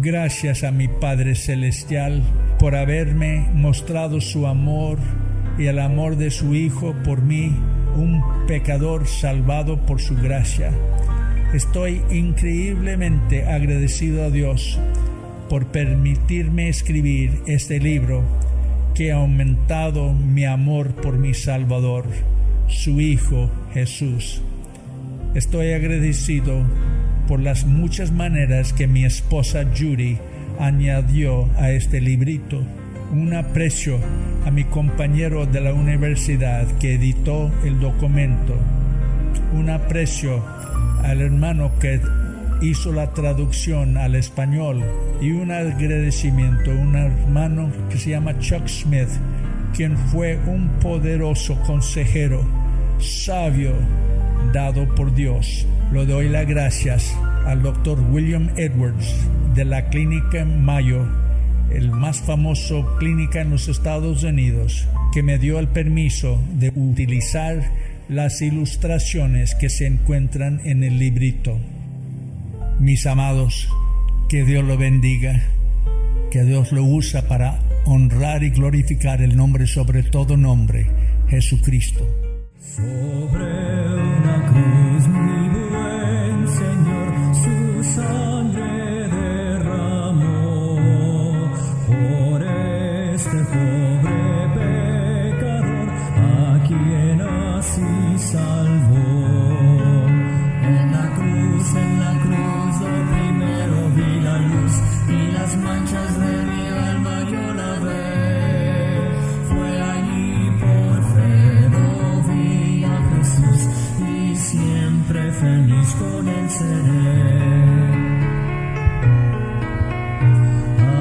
Gracias a mi Padre Celestial por haberme mostrado su amor y el amor de su Hijo por mí, un pecador salvado por su gracia. Estoy increíblemente agradecido a Dios por permitirme escribir este libro que ha aumentado mi amor por mi Salvador, su Hijo Jesús. Estoy agradecido por las muchas maneras que mi esposa Judy añadió a este librito. Un aprecio a mi compañero de la universidad que editó el documento. Un aprecio al hermano que hizo la traducción al español. Y un agradecimiento a un hermano que se llama Chuck Smith, quien fue un poderoso consejero, sabio, dado por Dios. Le doy las gracias al Dr. William Edwards de la Clínica Mayo, el más famoso clínica en los Estados Unidos, que me dio el permiso de utilizar las ilustraciones que se encuentran en el librito. Mis amados, que Dios lo bendiga, que Dios lo usa para honrar y glorificar el nombre sobre todo nombre, Jesucristo. Sobre una cruz mi buen Señor su sangre derramó por este pobre pecador a quien así salvó. En la cruz, lo primero vi la luz. feliz con él seré.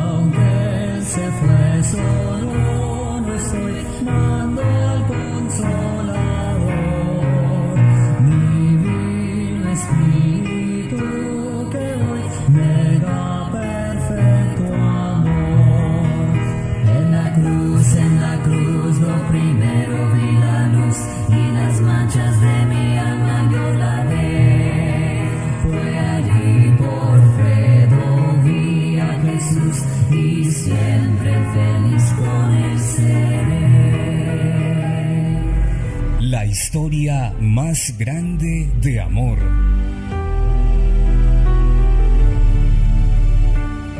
Aunque él se fue, solo no estoy, mando al Consolador, divino Espíritu que hoy me da perfecto amor. En la cruz, lo primero vi la luz y las manchas de mi alma yo lavé. Fue allí por fe vi a Jesús y siempre feliz con él seré. La historia más grande de amor.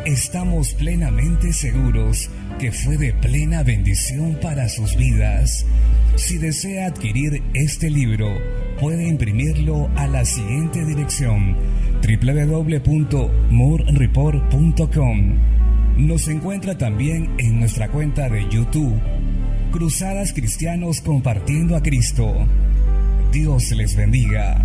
Estamos plenamente seguros que fue de plena bendición para sus vidas. Si desea adquirir este libro, puede imprimirlo a la siguiente dirección: www.morereport.com. Nos encuentra también en nuestra cuenta de YouTube, Cruzadas Cristianos Compartiendo a Cristo. Dios les bendiga.